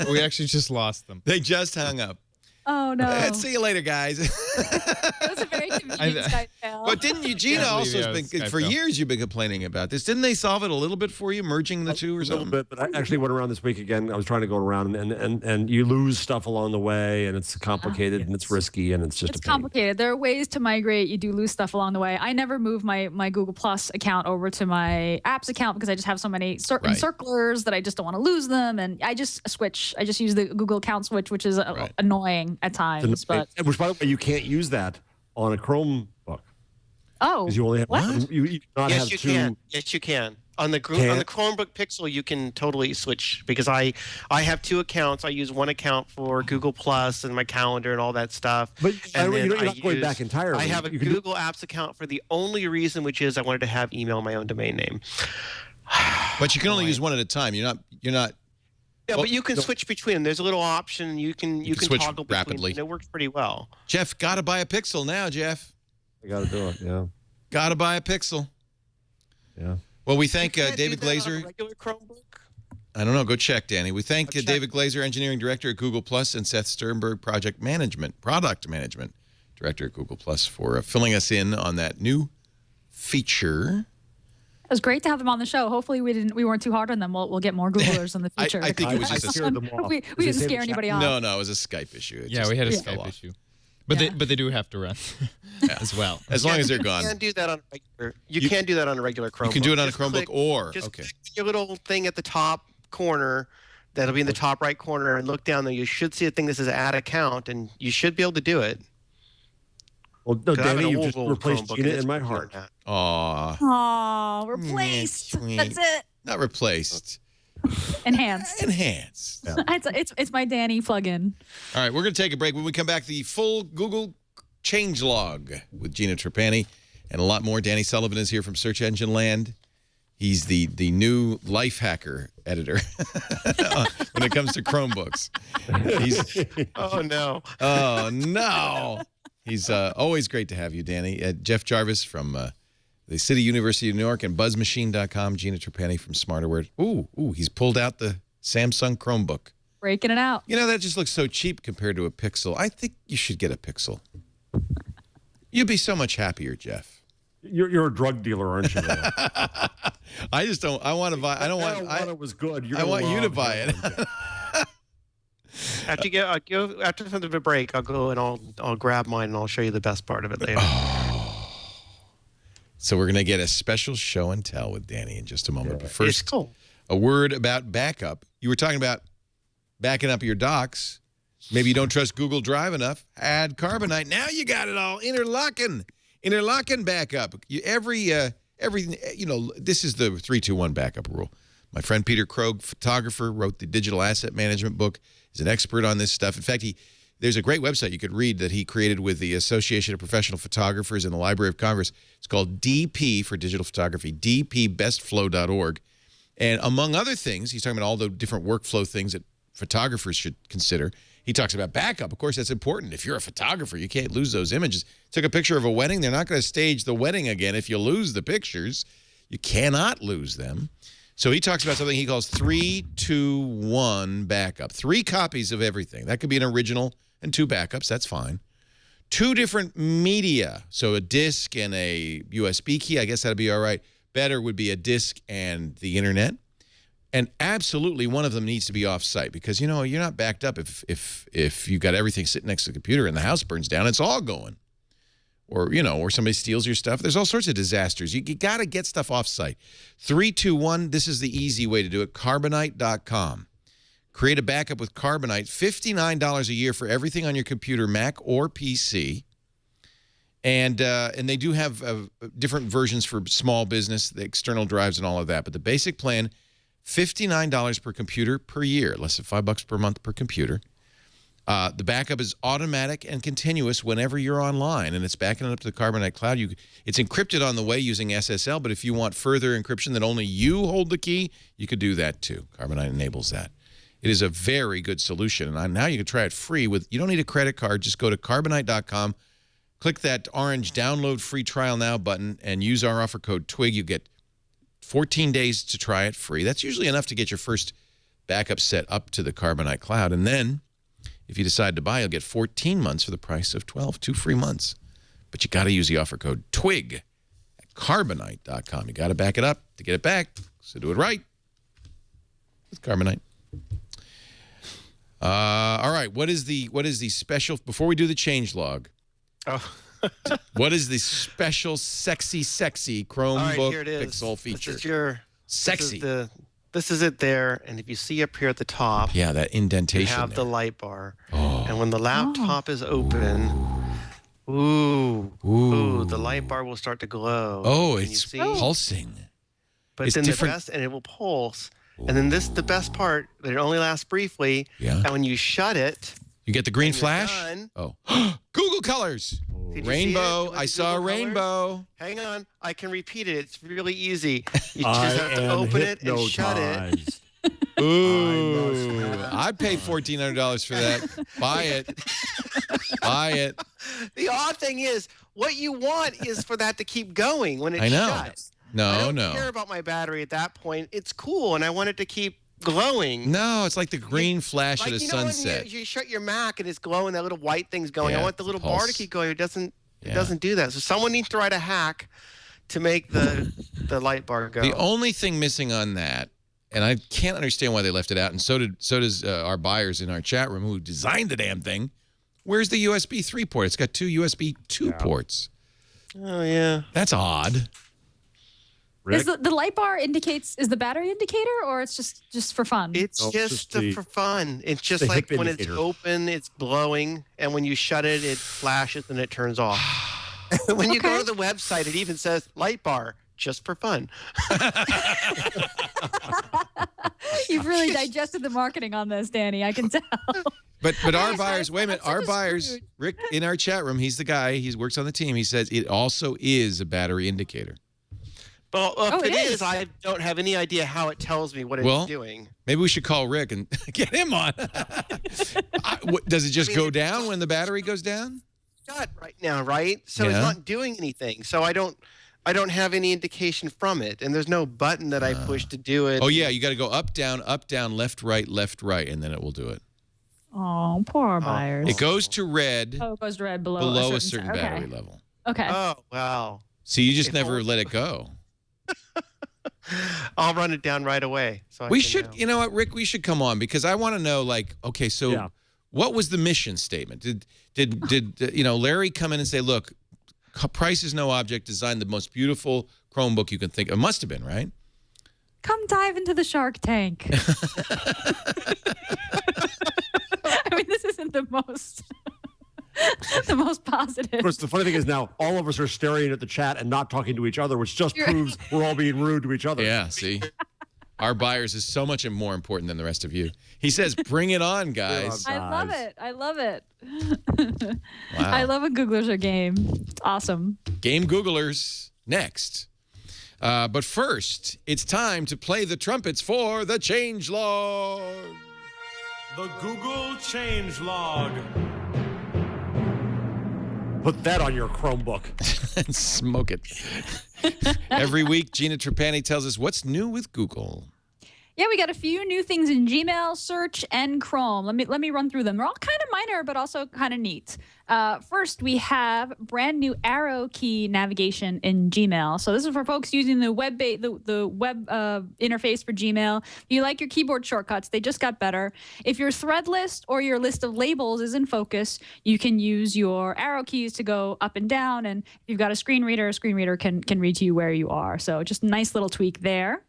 We actually just lost them.
They just hung up.
Oh no.
See you later, guys.
That was a very convenient Skype fail.
But didn't you, Gina, also has been
Skype
for
fail.
years you've been complaining about this. Didn't they solve it a little bit for you, merging the two or something?
A little bit, but I actually went around this week again. I was trying to go around, and you lose stuff along the way, and it's complicated, and it's risky, and it's just
It's
a pain.
complicated. There are ways to migrate. You do lose stuff along the way. I never move my Google Plus account over to my apps account because I just have so many encirclers that I just don't want to lose them. And I just switch. I just use the Google account switch, which is annoying at times. But
Which, by the way, you can't use that on a Chromebook.
Oh,
because you only have
what?
You cannot
Yes,
have
you
two.
can. Yes, you can. On the Chromebook Pixel, you can totally switch because I have two accounts. I use one account for Google Plus and my calendar and all that stuff.
But
and
you're not going back entirely.
I have a
You can
Google Apps account for the only reason, which is I wanted to have email my own domain name.
But you can only use one at a time. You're not.
Yeah, but you can switch between them. There's a little option you can
switch
toggle between
rapidly.
them, and it works pretty well.
Jeff, got to buy a Pixel now, Jeff.
I got to do it. Yeah.
Got to buy a Pixel.
Yeah.
Well, we thank
You can't
David
do that on a
Glazer.
regular Chromebook?
I don't know. Go check, Danny. We thank David Glazer, Engineering Director at Google Plus, and Seth Sternberg, Product Management Director at Google Plus, for filling us in on that new feature.
it was great to have them on the show. Hopefully, we weren't too hard on them. We'll get more Googlers in the future.
I think it was just a
scared them off.
we didn't scare anybody off.
No, it was a Skype issue.
Yeah, we had a
fell
Skype
off.
issue. But they do have to run as well.
As long as they're gone.
You can do that on a regular. You can do that on a regular Chromebook.
You can do it on a
Just
Chromebook
click your little thing at the top corner. That'll be in the top right corner, and look down there. You should see a thing that says "Add Account," and you should be able to do it.
Well, no,
'Cause I have
Danny,
an
you
old,
just
old
replaced
Chromebook,
Gina
and it's
in my
easier
heart.
than that.
Aw.
Aw, replaced. That's it.
Not replaced.
Enhanced.
Enhanced.
It's my Danny plugin.
All right, we're going to take a break. When we come back, the full Google changelog with Gina Trapani and a lot more. Danny Sullivan is here from Search Engine Land. He's the new life hacker editor when it comes to Chromebooks.
Oh no!
Oh no! He's always great to have you, Danny. Jeff Jarvis from the City University of New York and BuzzMachine.com. Gina Trapani from Smarterware. Ooh! He's pulled out the Samsung Chromebook.
Breaking it out.
You know, that just looks so cheap compared to a Pixel. I think you should get a Pixel. You'd be so much happier, Jeff.
You're a drug dealer, aren't you?
I just don't. I want to buy. I don't want.
It was good.
I want you to buy it.
After the break, I'll go and I'll grab mine and I'll show you the best part of it later.
So we're gonna get a special show and tell with Danny in just a moment. But first,
It's cool.
a word about backup. You were talking about backing up your docs. Maybe you don't trust Google Drive enough. Add Carbonite. Now you got it all interlocking backup. This is the 3-2-1 backup rule. My friend Peter Krogh, photographer, wrote the digital asset management book. He's an expert on this stuff. In fact, there's a great website you could read that he created with the Association of Professional Photographers and the Library of Congress. It's called DP for digital photography, dpbestflow.org. And among other things, he's talking about all the different workflow things that photographers should consider. He talks about backup. Of course, that's important. If you're a photographer, you can't lose those images. Took a picture of a wedding. They're not going to stage the wedding again if you lose the pictures. You cannot lose them. So he talks about something he calls 3-2-1 backup. 3 copies of everything. That could be an original and 2 backups. That's fine. 2 different media. So a disk and a USB key. I guess that'd be all right. Better would be a disk and the internet. And absolutely one of them needs to be off-site because, you're not backed up if you got everything sitting next to the computer and the house burns down. It's all going. Or somebody steals your stuff. There's all sorts of disasters. You got to get stuff off-site. 3-2-1, this is the easy way to do it, Carbonite.com. Create a backup with Carbonite, $59 a year for everything on your computer, Mac or PC. And they do have different versions for small business, the external drives and all of that. But the basic plan, $59 per computer per year, less than $5 per month per computer. The backup is automatic and continuous whenever you're online, and it's backing it up to the Carbonite cloud. It's encrypted on the way using SSL, but if you want further encryption that only you hold the key, you could do that too. Carbonite enables that. It is a very good solution, and now you can try it free. You don't need a credit card. Just go to Carbonite.com, click that orange download free trial now button, and use our offer code TWIG. You get 14 days to try it free. That's usually enough to get your first backup set up to the Carbonite cloud. And then, if you decide to buy, you'll get 14 months for the price of 12, 2 free months. But you got to use the offer code TWIG at Carbonite.com. You got to back it up to get it back. So do it right with Carbonite. All right. What is the special, before we do the change log?
Oh.
What is the special sexy Chromebook Pixel feature?
This is your
sexy.
This is it there, and if you see up here at the top,
yeah, that indentation.
You have
there.
the light bar, and when the laptop is open, the light bar will start to glow.
Oh, it's pulsing.
But it's then different. And it will pulse. And then the best part, but it only lasts briefly.
Yeah.
And when you shut it,
you get the green flash.
Done,
Google colors. Rainbow. I saw a rainbow.
Hang on. I can repeat it. It's really easy. You just have to open it and shut it.
Ooh. I'd pay $1,400 for that. Buy it. Buy it.
The odd thing is, what you want is for that to keep going when it's shut. I don't care about my battery at that point. It's cool, and I want it to keep glowing.
No, it's like the green flash at a sunset.
When you shut your Mac and it's glowing, that little white thing's going. I want the little bar to keep going. It doesn't do that. So someone needs to write a hack to make the light bar go.
The only thing missing on that, and I can't understand why they left it out, and so does our buyers in our chat room who designed the damn thing. Where's the USB 3 port? It's got 2 USB 2 ports.
Oh yeah,
that's odd.
Is the light bar is the battery indicator, or it's just for fun?
It's just for fun. It's just like when it's open, it's glowing, and when you shut it, it flashes and it turns off. When you go to the website, it even says light bar, just for fun.
You've really digested the marketing on this, Danny. I can tell.
But our buyers, wait a minute, our buyers, Rick, in our chat room, he's the guy, he works on the team. He says it also is a battery indicator.
Well, if it is, I don't have any idea how it tells me what it's doing.
Maybe we should call Rick and get him on. Does it just go down when the battery goes down?
Shut right now, right? So it's not doing anything. So I don't have any indication from it, and there's no button that I push to do it.
Oh yeah, you got to go up, down, left, right, and then it will do it.
Oh, poor buyers.
It goes to red.
Oh, it goes to red below
a certain battery level.
Okay.
Oh, wow.
So you just
If
never
only-
let it go.
I'll run it down right away. So
We should, you know what, Rick? We should come on because I want to know, like, okay, so
Yeah.
what was the mission statement? Did Larry come in and say, look, price is no object, design the most beautiful Chromebook you can think of? It must have been, right?
Come dive into the Shark Tank. I mean, this isn't the most the most positive.
Of course, the funny thing is now all of us are staring at the chat and not talking to each other, which just proves we're all being rude to each other.
Yeah, see? Our buyers is so much more important than the rest of you. He says, bring it on, guys.
I love it. I love it.
Wow.
I love when Googlers are game. It's awesome.
Game Googlers next. But first, it's time to play the trumpets for the changelog.
The Google changelog.
Put that on your Chromebook.
And smoke it. Every week, Gina Trapani tells us what's new with Google.
Yeah, we got a few new things in Gmail, Search, and Chrome. Let me run through them. They're all kind of minor, but also kind of neat. First, we have brand new arrow key navigation in Gmail. So this is for folks using the web interface for Gmail. If you like your keyboard shortcuts, they just got better. If your thread list or your list of labels is in focus, you can use your arrow keys to go up and down. And if you've got a screen reader can read to you where you are. So just a nice little tweak there.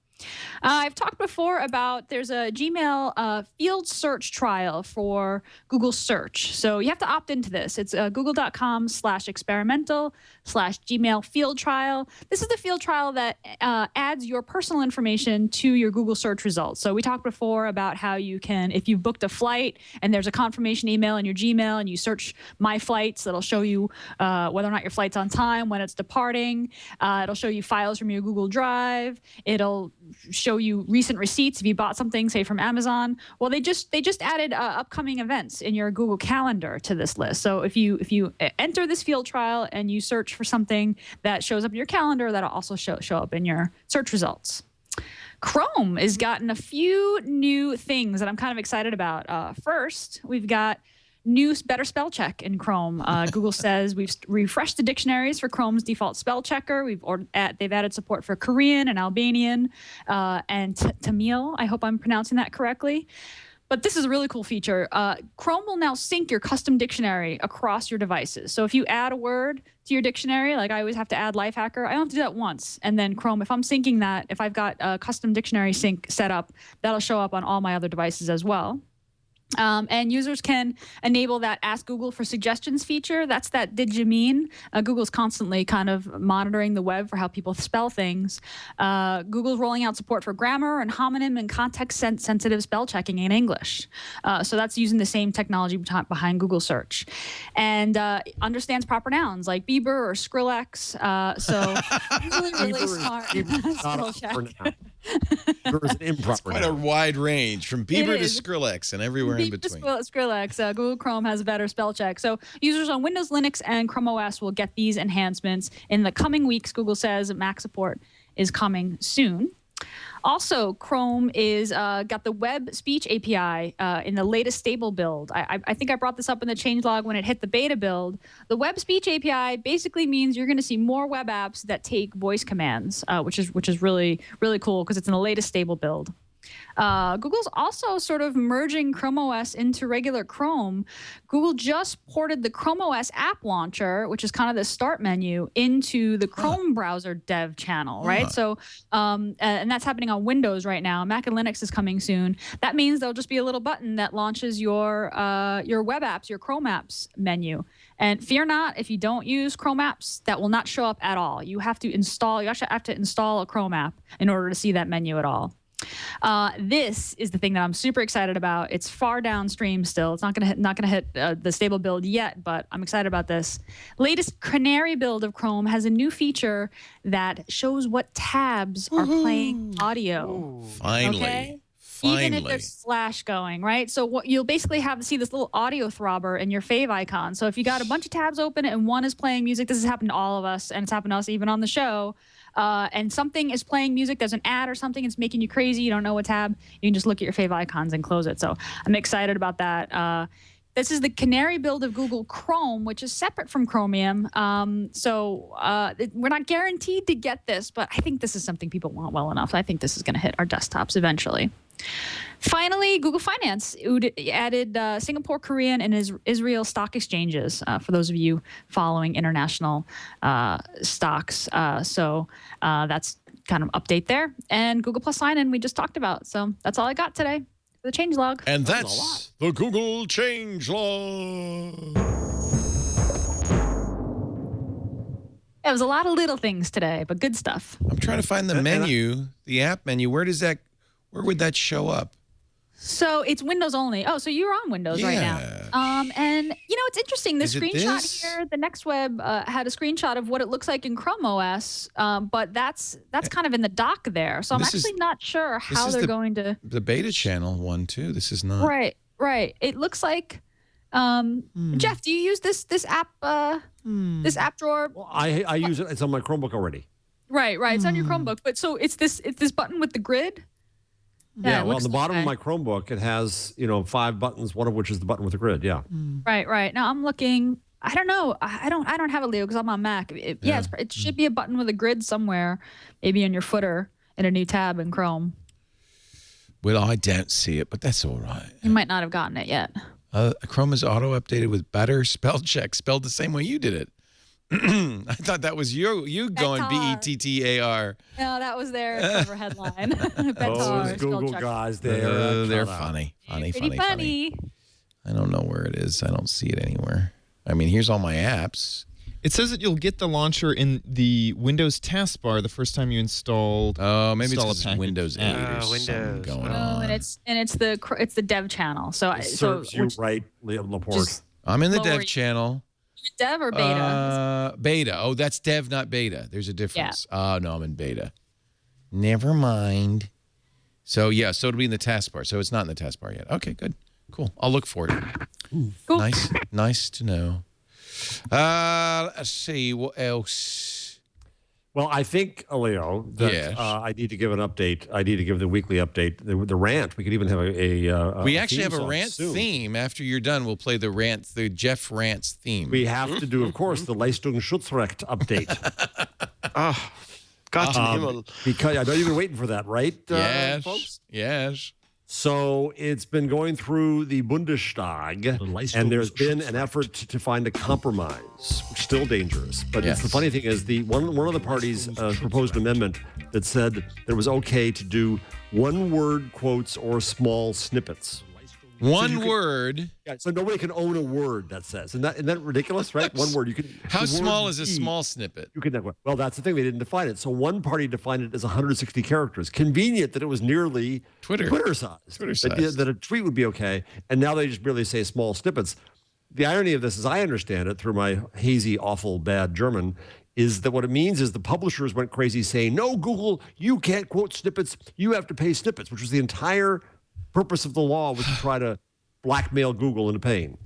I've talked before about there's a Gmail field search trial for Google Search. So you have to opt into this. It's google.com/experimental/Gmail field trial. This is the field trial that adds your personal information to your Google search results. So we talked before about how you can, if you've booked a flight and there's a confirmation email in your Gmail and you search My Flights, that'll show you whether or not your flight's on time, when it's departing. It'll show you files from your Google Drive. It'll show you recent receipts if you bought something, say from Amazon. Well, they just added upcoming events in your Google Calendar to this list. So if you enter this field trial and you search for something that shows up in your calendar, that'll also show up in your search results. Chrome has gotten a few new things that I'm kind of excited about. First, we've got better spell check in Chrome. Google says we've refreshed the dictionaries for Chrome's default spell checker. They've added support for Korean and Albanian and Tamil. I hope I'm pronouncing that correctly. But this is a really cool feature. Chrome will now sync your custom dictionary across your devices. So if you add a word to your dictionary, like I always have to add Lifehacker, I don't have to do that once. And then Chrome, if I'm syncing that, if I've got a custom dictionary sync set up, that'll show up on all my other devices as well. And users can enable that Ask Google for Suggestions feature. That's that did you mean? Google's constantly kind of monitoring the web for how people spell things. Google's rolling out support for grammar and homonym and context-sensitive spell checking in English. So that's using the same technology behind Google Search. And understands proper nouns like Bieber or Skrillex. So really smart spell check.
It's quite a wide range from Bieber to Skrillex and everywhere in between.
Skrillex. Google Chrome has a better spell check. So users on Windows, Linux, and Chrome OS will get these enhancements in the coming weeks. Google says Mac support is coming soon. Also, Chrome is got the web speech API in the latest stable build. I think I brought this up in the changelog when it hit the beta build. The web speech API basically means you're going to see more web apps that take voice commands, which is really, really cool because it's in the latest stable build. Google's also sort of merging Chrome OS into regular Chrome. Google just ported the Chrome OS app launcher, which is kind of the start menu, into the Chrome browser dev channel, right? So, and that's happening on Windows right now. Mac and Linux is coming soon. That means there'll just be a little button that launches your web apps, your Chrome apps menu. And fear not, if you don't use Chrome apps, that will not show up at all. You actually have to install a Chrome app in order to see that menu at all. This is the thing that I'm super excited about. It's far downstream still. It's not gonna hit the stable build yet, but I'm excited about this. Latest Canary build of Chrome has a new feature that shows what tabs are playing audio.
Finally.
Okay?
Finally.
Even if there's slash going, right? So what you'll basically have to see this little audio throbber in your fave icon. So if you got a bunch of tabs open and one is playing music, this has happened to all of us, and it's happened to us even on the show. And something is playing music, there's an ad or something, it's making you crazy, you don't know what tab, you can just look at your fave icons and close it. So I'm excited about that. This is the canary build of Google Chrome, which is separate from Chromium. We're not guaranteed to get this, but I think this is something people want well enough. I think this is going to hit our desktops eventually. Finally, Google Finance added Singapore, Korean, and Israel stock exchanges for those of you following international stocks. So that's kind of update there. And Google Plus sign-in we just talked about. So that's all I got today for the changelog.
And that's the Google changelog.
It was a lot of little things today, but good stuff.
I'm trying to find the menu, the app menu. Where would that show up?
So it's Windows only. Oh, so you're on Windows right now. And it's interesting. The screenshot here, the Next Web had a screenshot of what it looks like in Chrome OS, but that's kind of in the dock there. So I'm actually not sure how they're going to.
The beta channel one too. This is not.
Right. It looks like. Jeff, do you use this app? This app drawer?
Well, I use it. It's on my Chromebook already.
Right. It's on your Chromebook, but so it's this button with the grid.
Yeah, well, on the bottom of my Chromebook, it has 5 buttons, one of which is the button with the grid. Yeah.
Right. Now I'm looking. I don't know. I don't have it, Leo, because I'm on Mac. It should be a button with a grid somewhere, maybe in your footer in a new tab in Chrome.
Well, I don't see it, but that's all right.
You might not have gotten it yet.
Chrome is auto updated with better spell check, spelled the same way you did it. I thought that was you going BETTAR.
No, that was their cover headline.
Those Google guys, they're
funny.
Funny.
I don't know where it is. I don't see it anywhere. I mean, here's all my apps.
It says that you'll get the launcher in the Windows taskbar the first time you installed.
Oh, maybe it's Windows 8 or something going on.
And it's the dev channel. So
it serves you right, Laporte.
I'm in the dev channel.
Dev or beta?
Beta. Oh, that's dev, not beta. There's a difference. Oh, no, I'm in beta. Never mind. So it'll be in the taskbar. So it's not in the taskbar yet. Okay, good. Cool. I'll look for it.
Cool.
Nice to know. Let's see. What else?
Well, I think, Leo, that I need to give an update. I need to give the weekly update. The rant. We could even have
we actually have a rant theme. After you're done, we'll play the Jeff Rants theme.
We have to do, of course, the Leistungsschutzrecht update.
Gott im Himmel.
Because I know you've been waiting for that, right?
Yes,
folks?
Yes.
So it's been going through the Bundestag, and there's been an effort to find a compromise, which is still dangerous. But the funny thing is, one of the parties proposed an amendment that said that it was okay to do one-word quotes or small snippets.
One word.
Yeah, so nobody can own a word that says. Isn't that ridiculous, right? One word. You can.
How small is a small snippet?
You can. Well, that's the thing. They didn't define it. So one party defined it as 160 characters. Convenient that it was nearly Twitter size. That a tweet would be okay. And now they just merely say small snippets. The irony of this, as I understand it, through my hazy, awful, bad German, is that what it means is the publishers went crazy saying, "No, Google, you can't quote snippets. You have to pay snippets," which was the entire purpose of the law, was to try to blackmail Google into paying.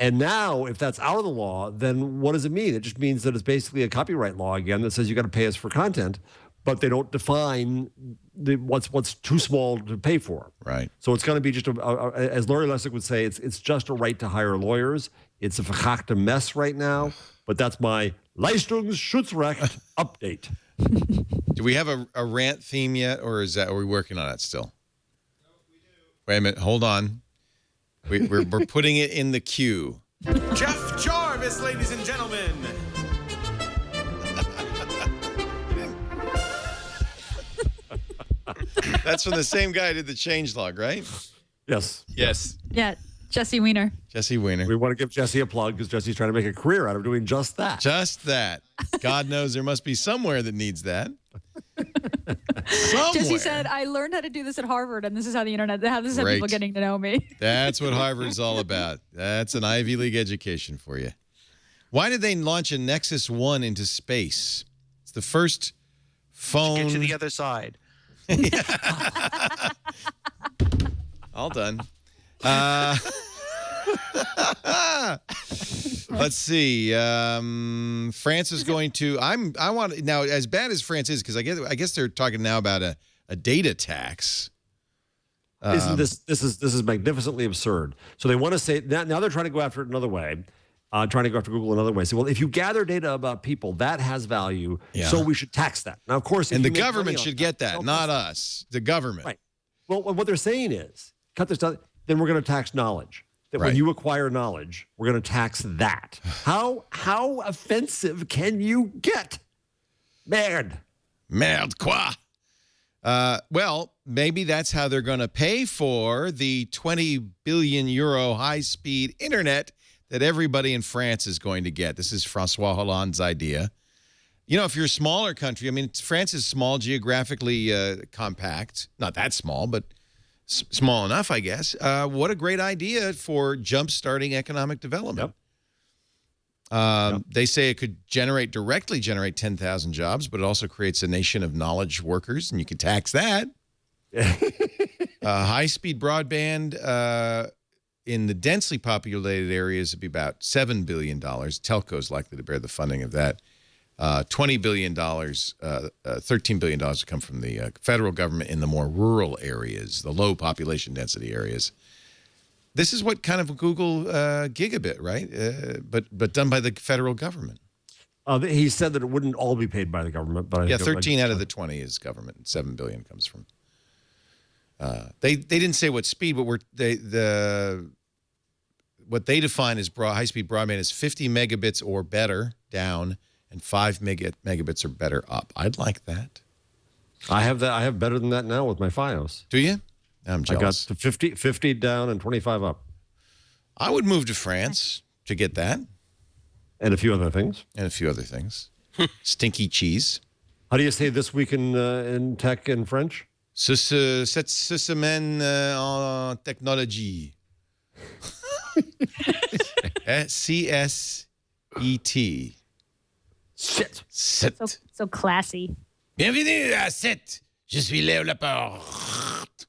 And now, if that's out of the law, then what does it mean? It just means that it's basically a copyright law again that says you got to pay us for content, but they don't define what's too small to pay for.
Right.
So it's going to be just as Lori Lessig would say, it's just a right to hire lawyers. It's a verkackte mess right now, but that's my Leistungsschutzrecht update.
Do we have a rant theme yet, or are we working on it still? Wait a minute. Hold on. We're putting it in the queue.
Jeff Jarvis, ladies and gentlemen.
That's from the same guy who did the changelog, right?
Yes.
Yes.
Yeah, Jesse Wiener.
Jesse Wiener.
We want to give Jesse a plug because Jesse's trying to make a career out of doing just that.
Just that. God knows there must be somewhere that needs that. Somewhere.
Jesse said, "I learned how to do this at Harvard, and this is how people getting to know me."
That's what Harvard's all about. That's an Ivy League education for you. Why did they launch a Nexus 1 into space? It's the first phone.
Get to the other side.
All done. Let's see. France is going to. I want now, as bad as France is, because I guess they're talking now about a data tax.
Isn't this is magnificently absurd? So they want to say now they're trying to go after it another way, trying to go after Google another way. Say, well, if you gather data about people, that has value, so we should tax that. Now, of course,
and the government should get that, not us. The government,
right? Well, what they're saying is cut this down. Then we're going to tax knowledge. That when you acquire knowledge, we're going to tax that. How offensive can you get? Merde
quoi? Well, maybe that's how they're going to pay for the 20 billion euro high-speed internet that everybody in France is going to get. This is Francois Hollande's idea. You know, if you're a smaller country, I mean, France is small, geographically compact. Not that small, but small enough, I guess. What a great idea for jump-starting economic development. They say it could directly generate 10,000 jobs, but it also creates a nation of knowledge workers, and you could tax that. High-speed broadband in the densely populated areas would be about $7 billion. Telco is likely to bear the funding of that. $20 billion, $13 billion would come from the federal government in the more rural areas, the low population density areas. This is what kind of Google gigabit, right? But done by the federal government.
He said that it wouldn't all be paid by the government, but
13 out of the 20 is government, and $7 billion comes from. They didn't say what speed, but what they define as high-speed broadband is 50 megabits or better down, and 5 megabits or better up. I'd like that.
I have that. I have better than that now with my Fios.
Do you? I'm jealous.
I got to 50 down and 25 up.
I would move to France to get that.
And a few other things.
Stinky cheese.
How do you say this week in tech in French?
Cette semaine en technologie. CSET.
Shit.
So classy.
Bienvenue à 7. Je suis Léo Laporte.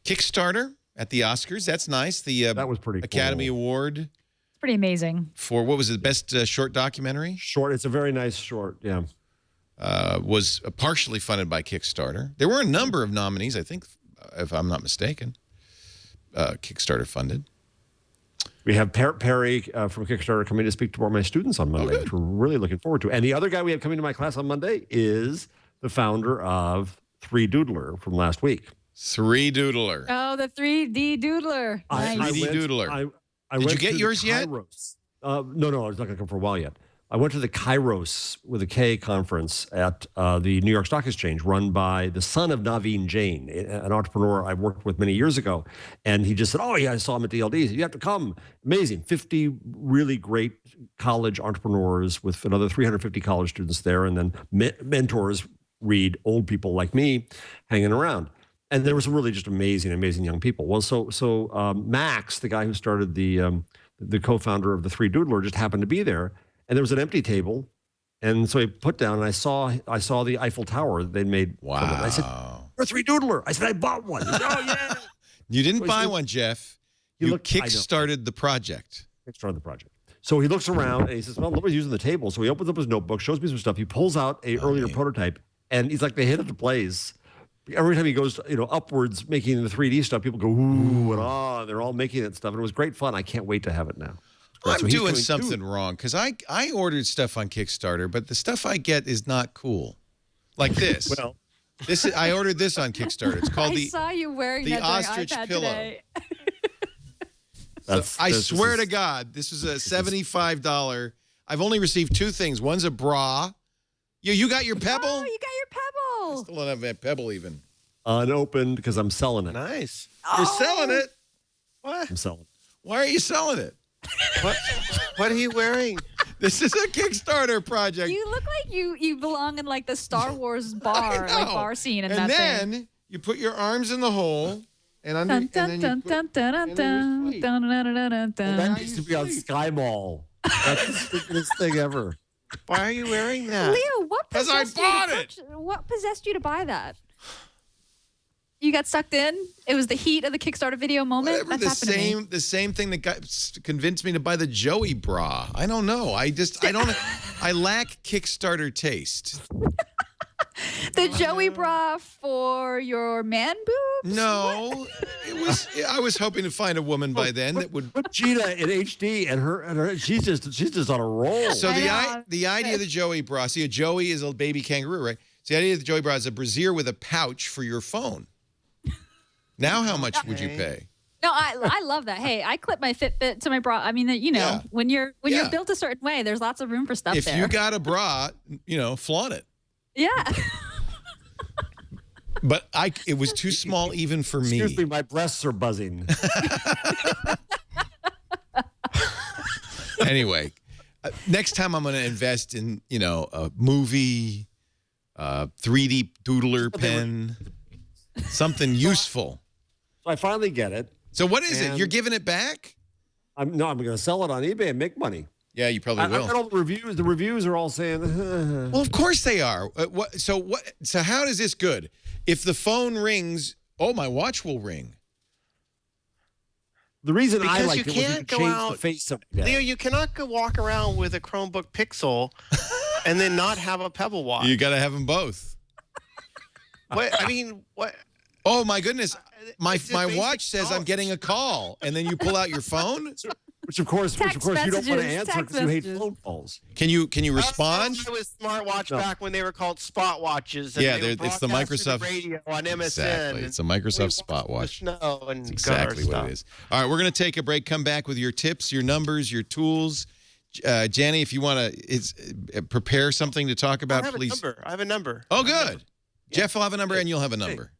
Kickstarter at the Oscars. That's nice.
That was pretty
Academy
cool.
Award.
It's pretty amazing.
For what was it? Best short documentary?
Short. It's a very nice short. Yeah.
Was partially funded by Kickstarter. There were a number of nominees, I think, if I'm not mistaken. Kickstarter funded.
We have Perry from Kickstarter coming to speak to more of my students on Monday, which we're really looking forward to. And the other guy we have coming to my class on Monday is the founder of 3Doodler from last week.
3Doodler.
Oh, the 3D Doodler. Nice.
3D Doodler. Did you get yours yet?
No, it's not going to come for a while yet. I went to the Kairos with a K conference at the New York Stock Exchange, run by the son of Naveen Jain, an entrepreneur I worked with many years ago. And he just said, oh, yeah, I saw him at DLD. He said, you have to come. Amazing. 50 really great college entrepreneurs with another 350 college students there. And then mentors, read old people like me hanging around. And there were some really just amazing, amazing young people. Well, so Max, the guy who started the co-founder of the 3Doodler, just happened to be there. And there was an empty table, and so he put down, and I saw the Eiffel Tower that they'd made.
Wow!
I said, "You're a 3Doodler." I said, "I bought one." He said, oh yeah!
You didn't buy one, Jeff. You kickstarted the project.
Kickstarted the project. So he looks around and he says, "Well, nobody's using the table." So he opens up his notebook, shows me some stuff. He pulls out a earlier prototype, and he's like, "They hit it to plays." Every time he goes, upwards, making the 3D stuff, people go ooh and ah. They're all making that stuff, and it was great fun. I can't wait to have it now.
I'm doing something wrong because I ordered stuff on Kickstarter, but the stuff I get is not cool. Like this.
Well,
I ordered this on Kickstarter. It's called
I saw you wearing
the
that
ostrich
iPad
pillow.
Today.
I swear to God, this was a $75. I've only received two things. One's a bra. You got your Pebble?
Oh, you got your Pebble.
I still don't have that Pebble even.
Unopened because I'm selling it.
Nice.
You're selling it?
What?
I'm selling it.
Why are you selling it?
What are you wearing?
This is a Kickstarter project.
You look like you belong in like the Star Wars bar, like bar scene in that thing.
And then you put your arms in the hole and under
That used to be on Sky Mall. That's the stupidest thing ever.
Why are you wearing that?
Leo, what
'Cause I
possessed
bought
you
it.
what possessed you to buy that? You got sucked in. It was the heat of the Kickstarter video moment.
Whatever,
That's happened to me.
the same thing that convinced me to buy the Joey bra. I don't know. I lack Kickstarter taste.
The Joey bra for your man boobs?
No, I was hoping to find a woman by then that would
put Gina in HD and her she's just on a roll.
So the idea of the Joey bra. See, a Joey is a baby kangaroo, right? So the idea of the Joey bra is a brassiere with a pouch for your phone. Now, how much would you pay?
No, I love that. Hey, I clip my Fitbit to my bra. I mean, when you're built a certain way, there's lots of room for stuff there.
If you got a bra, flaunt it.
Yeah.
But it was too small even for me.
Excuse me, my breasts are buzzing.
Anyway, next time I'm going to invest in, a movie, 3D doodler pen, something useful.
So I finally get it.
So what is it? You're giving it back?
I'm going to sell it on eBay and make money.
Yeah, you probably will.
I read all the reviews. The reviews are all saying,
well, of course they are. So how is this good? If the phone rings, my watch will ring.
The reason
because
I like
you
it was
can't
you
go
change
out,
the face of
Leo, you cannot go walk around with a Chromebook Pixel and then not have a Pebble Watch.
You got to have them both.
What? I mean, what?
Oh, my goodness. My watch says I'm getting a call, and then you pull out your phone?
Which of course you don't want to answer because you hate phone calls.
Can you respond?
I was smartwatch back when they were called spot watches. And
it's the Microsoft
radio on MSN.
Exactly, it's a Microsoft spot watch.
That's
exactly what it is. All right, we're going to take a break. Come back with your tips, your numbers, your tools. Janny, if you want to prepare something to talk about, please.
I have a number.
Oh, good. Jeff will have a number, and you'll have a number.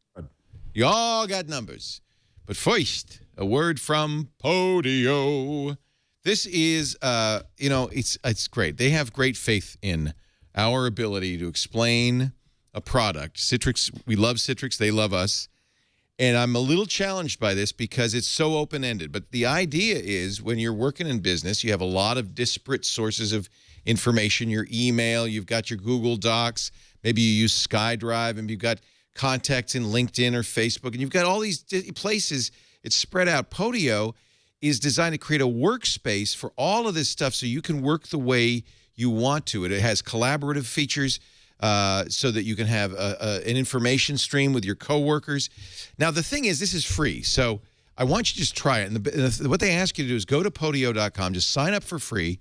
You all got numbers. But first, a word from Podio. This is, it's great. They have great faith in our ability to explain a product. Citrix, we love Citrix. They love us. And I'm a little challenged by this because it's so open-ended. But the idea is when you're working in business, you have a lot of disparate sources of information, your email, you've got your Google Docs, maybe you use SkyDrive, and you've got contacts in LinkedIn or Facebook, and you've got all these places. It's spread out. Podio is designed to create a workspace for all of this stuff so you can work the way you want to. It has collaborative features so that you can have an information stream with your coworkers. Now, the thing is, this is free, so I want you to just try it. And what they ask you to do is go to podio.com, just sign up for free,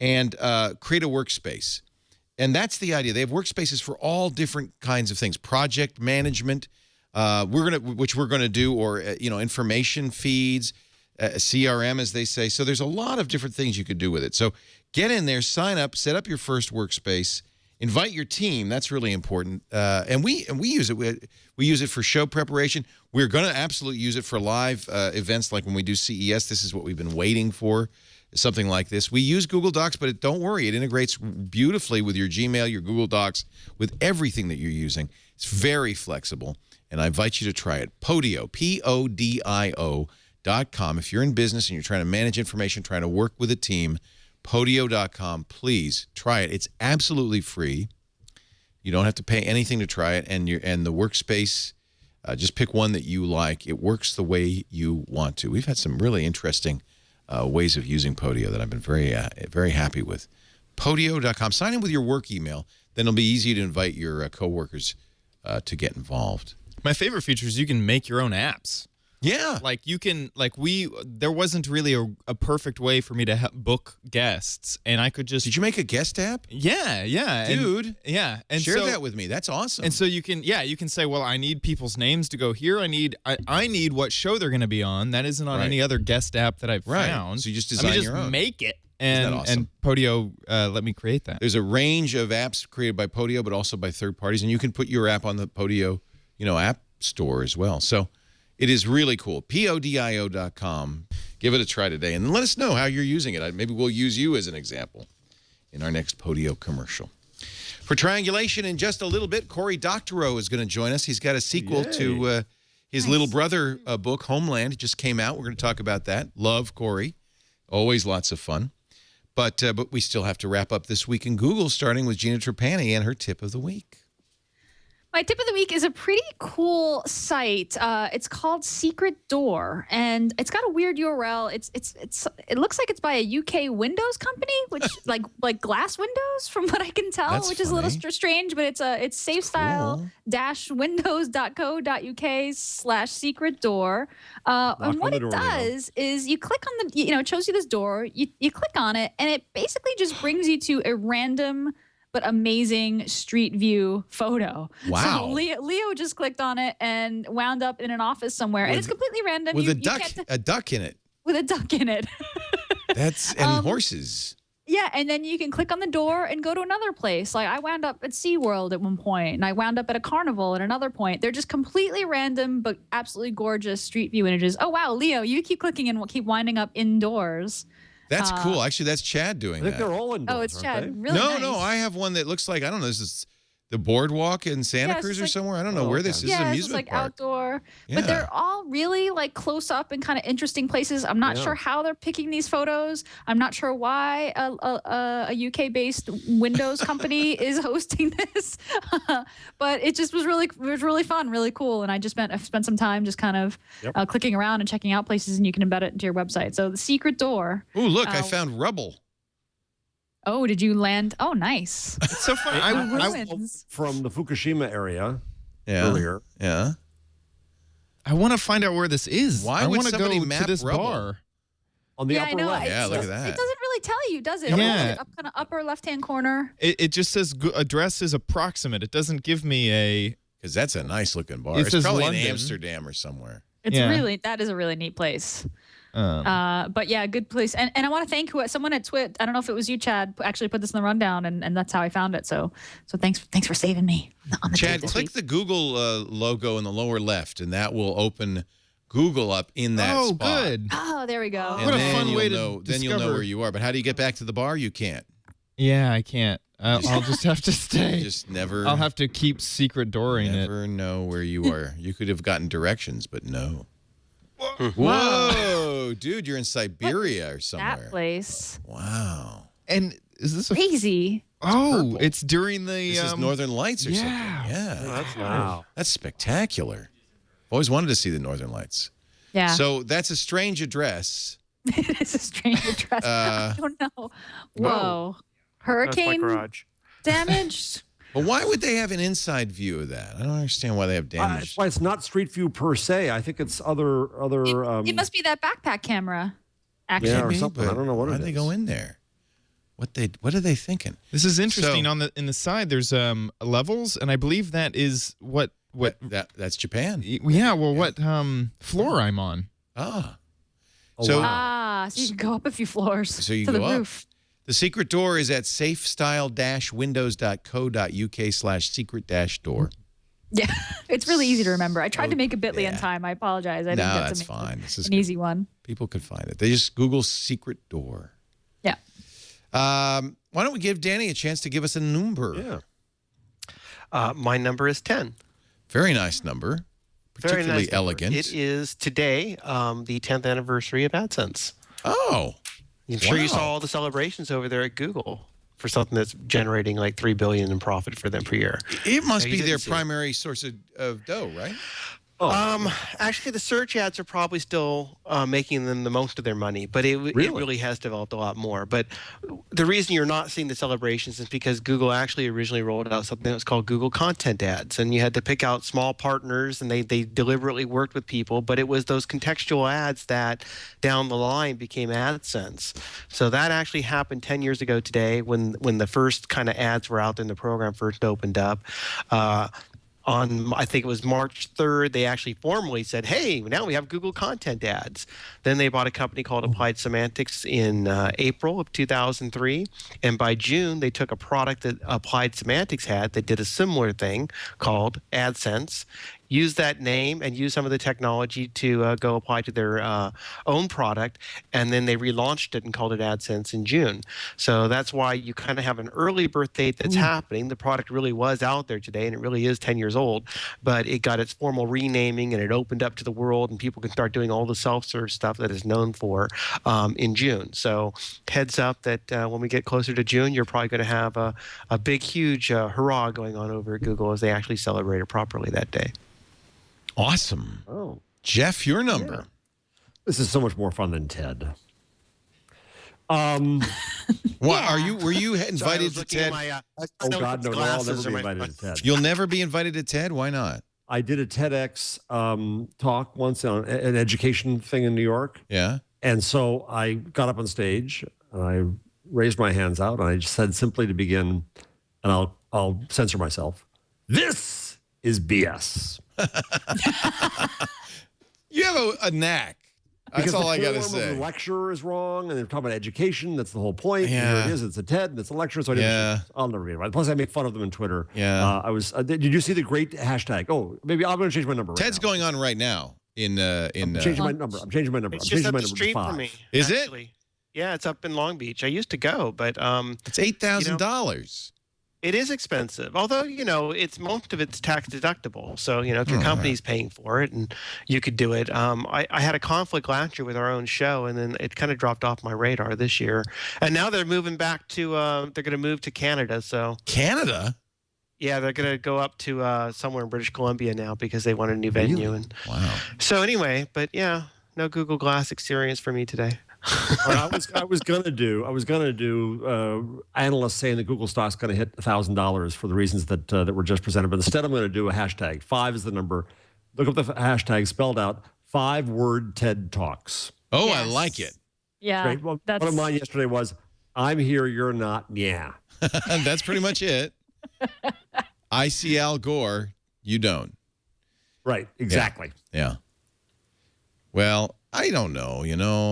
and create a workspace. And that's the idea. They have workspaces for all different kinds of things, project management, which we're gonna do, or information feeds, CRM, as they say. So there's a lot of different things you could do with it. So get in there, sign up, set up your first workspace, invite your team. That's really important. And we use it. We use it for show preparation. We're going to absolutely use it for live events, like when we do CES. This is what we've been waiting for. Something like this. We use Google Docs, but don't worry, it integrates beautifully with your Gmail, your Google Docs, with everything that you're using. It's very flexible, and I invite you to try it. Podio, Podio.com. If you're in business and you're trying to manage information, trying to work with a team, Podio.com, please try it. It's absolutely free. You don't have to pay anything to try it, and the workspace, just pick one that you like. It works the way you want to. We've had some really interesting ways of using Podio that I've been very happy with. Podio.com. Sign in with your work email. Then it'll be easy to invite your coworkers to get involved.
My favorite feature is you can make your own apps.
Yeah.
There wasn't really a perfect way for me to book guests, and I could just...
Did you make a guest app?
Yeah.
Dude.
And
share that with me. That's awesome.
And so you can say, well, I need people's names to go here. I need what show they're going to be on. That isn't on any other guest app that I've found.
So you just design your own.
Make it.
Isn't that awesome?
And Podio let me create that.
There's a range of apps created by Podio, but also by third parties, and you can put your app on the Podio, app store as well. So it is really cool. Podio.com. Give it a try today, and let us know how you're using it. Maybe we'll use you as an example in our next Podio commercial. For Triangulation, in just a little bit, Cory Doctorow is going to join us. He's got a sequel to his little brother book, Homeland. It just came out. We're going to talk about that. Love Cory. Always lots of fun. But we still have to wrap up This Week in Google, starting with Gina Trapani and her tip of the week.
My tip of the week is a pretty cool site. It's called Secret Door, and it's got a weird URL. It looks like it's by a UK Windows company, which like glass windows, from what I can tell,
That's
which is a little
funny.
strange. But it's safestyle-windows.co.uk/secret door. And what
on the
it
door, Leo.
does is you click on the, it shows you this door. You click on it, and it basically just brings you to a random but amazing street view photo.
Wow.
So Leo just clicked on it and wound up in an office somewhere, and it's completely random.
With
You
a duck in it.
with a duck in it.
And horses.
Yeah, and then you can click on the door and go to another place. Like I wound up at SeaWorld at one point, and I wound up at a carnival at another point. They're just completely random but absolutely gorgeous street view images. Oh wow, Leo, you keep clicking and keep winding up indoors.
That's cool. Actually, that's Chad doing
I think
that.
they're all indoors.
Oh, it's
aren't
Chad.
they?
Really
No,
nice.
no, I have one that looks like, I don't know, this is the boardwalk in Santa
Yeah, it's
Cruz
just
or
like-
somewhere. I don't know
Oh,
where
okay.
this is.
Yeah,
An
it's
amusement
just like
park.
outdoor,
Yeah.
but they're all really like close up and kind of interesting places. I'm not
Yeah.
sure how they're picking these photos. I'm not sure why a UK-based Windows company is hosting this, but it just was really fun, really cool, and I spent some time just kind of clicking around and checking out places, and you can embed it into your website. So the Secret Door.
Ooh, look, I found rubble.
Oh, did you land? Oh, nice.
It's so funny.
Ruins.
From the Fukushima area
Yeah.
earlier.
Yeah.
I want to find out where this is.
Why
I
would
want to
somebody
go
map
to this
rubble?
bar.
On the
Yeah, I
upper
know.
left.
Yeah, look at
It
that.
doesn't really tell you, does it?
Yeah.
Kind of upper left-hand corner.
It just says address is approximate. It doesn't give me a.
Because that's a nice looking bar.
It
It's
says
probably
London.
in Amsterdam or somewhere.
It's
Yeah.
that is a really neat place. But yeah, good place. And I want to thank someone at Twit. I don't know if it was you, Chad, actually put this in the rundown, and that's how I found it. So thanks for saving me on the
Chad,
tweet this
click
week.
the Google logo in the lower left, and that will open Google up in that
Oh,
spot.
good.
Oh, there we go.
And
What a
then
fun
you'll
way to
know, Then you'll know
discover.
where you are. But how do you get back to the bar? You can't.
Yeah, I can't. I'll just have to stay.
You just never.
I'll have to keep secret dooring it.
never know where you are. You could have gotten directions, but no. Whoa, dude, you're in Siberia or somewhere.
That place.
Wow.
And is this a?
Crazy.
Oh,
purple.
it's during the.
This is Northern Lights or
yeah.
something. Yeah.
That's
Wow.
That's spectacular. Always wanted to see the Northern Lights.
Yeah.
So that's a strange address.
It is a strange address. I don't know. Whoa.
That's my
Hurricane
garage.
damage?
But why would they have an inside view of that? I don't understand why they have damage.
That's why it's not Street View per se. I think it's other.
It must be that backpack camera. Actually.
Yeah, or
Maybe,
something.
but
I don't know what
why
it
they
is.
go in there? What are they thinking?
This is interesting.
So-
In the side, there's levels, and I believe that is what.
That's Japan.
Yeah. Well, what floor I'm on?
Ah.
Oh,
So
wow.
So you can go up a few floors
So you
to the
go up.
roof.
the secret door is at safestyle-windows.co.uk/secret-door.
Yeah, it's really easy to remember. I tried
Oh,
to make a bit.ly in
yeah.
time. I apologize. I didn't
No,
get
that's
to make
fine. This is
an
good.
easy one.
People could find it. They just Google secret door.
Yeah.
Why don't we give Danny a chance to give us a number?
Yeah.
My number is 10.
Very nice number.
Very
Particularly
nice number.
elegant.
It is today the 10th anniversary of AdSense.
Oh.
I'm sure you
Wow.
saw all the celebrations over there at Google for something that's generating like $3 billion in profit for them per year.
It must
No,
be
you
their
didn't see it.
primary source of dough, right?
Actually, the search ads are probably still making them the most of their money, but it really has developed a lot more. But the reason you're not seeing the celebrations is because Google actually originally rolled out something that was called Google Content Ads, and you had to pick out small partners, and they deliberately worked with people, but it was those contextual ads that down the line became AdSense. So that actually happened 10 years ago today when the first kind of ads were out there and the program first opened up. On, I think it was March 3rd, they actually formally said, hey, now we have Google Content Ads. Then they bought a company called Applied Semantics in April of 2003. And by June, they took a product that Applied Semantics had that did a similar thing called AdSense. use that name and use some of the technology to go apply to their own product. And then they relaunched it and called it AdSense in June. So that's why you kind of have an early birth date that's happening. The product really was out there today, and it really is 10 years old, but it got its formal renaming and it opened up to the world, and people can start doing all the self-serve stuff that it's known for in June. So heads up that when we get closer to June, you're probably going to have a big, huge hurrah going on over at Google as they actually celebrate it properly that day.
Awesome.
Oh,
Jeff, your number.
yeah. This is so much more fun than TED.
What were you invited to TED?
Oh God, no! I'll never be invited to TED.
You'll never be invited to TED? Why not?
I did a TEDx talk once on an education thing in New York.
Yeah.
And so I got up on stage and I raised my hands out and I just said simply to begin, and I'll censor myself, "This is BS."
You have a knack. That's all I got to say.
The lecture is wrong, and they're talking about education. That's the whole point.
Yeah.
Here it is. It's a TED, and it's a lecture. So I'll never be invited. Plus, I make fun of them on Twitter.
Yeah.
Did you see the great hashtag? Oh, maybe I'm going to change my number.
TED's going on right now.
I'm changing my number. I'm changing my number.
It's
I'm
just
changing
up
my
the
number
street
to 5.
for me.
Is
actually.
it?
Yeah, it's up in Long Beach. I used to go, but
it's $8,000.
It is expensive, although, it's most of it's tax deductible. So, if your company's paying for it and you could do it. I had a conflict last year with our own show, and then it kind of dropped off my radar this year. And now they're moving back to, they're going to move to Canada. So
Canada?
Yeah, they're going to go up to somewhere in British Columbia now because they want a new venue.
Really?
And
Wow.
so anyway, but yeah, no Google Glass experience for me today.
I was gonna do analysts saying that Google stock's going to hit $1,000 for the reasons that were just presented, but instead I'm going to do a hashtag. 5 is the number. Look up the hashtag spelled out. 5-word TED Talks.
Oh,
Yes.
I like it.
Yeah.
Great. Well, one of mine yesterday was, "I'm here, you're not." Yeah.
That's pretty much it. I see Al Gore. You don't.
Right. Exactly.
Yeah. Well, I don't know.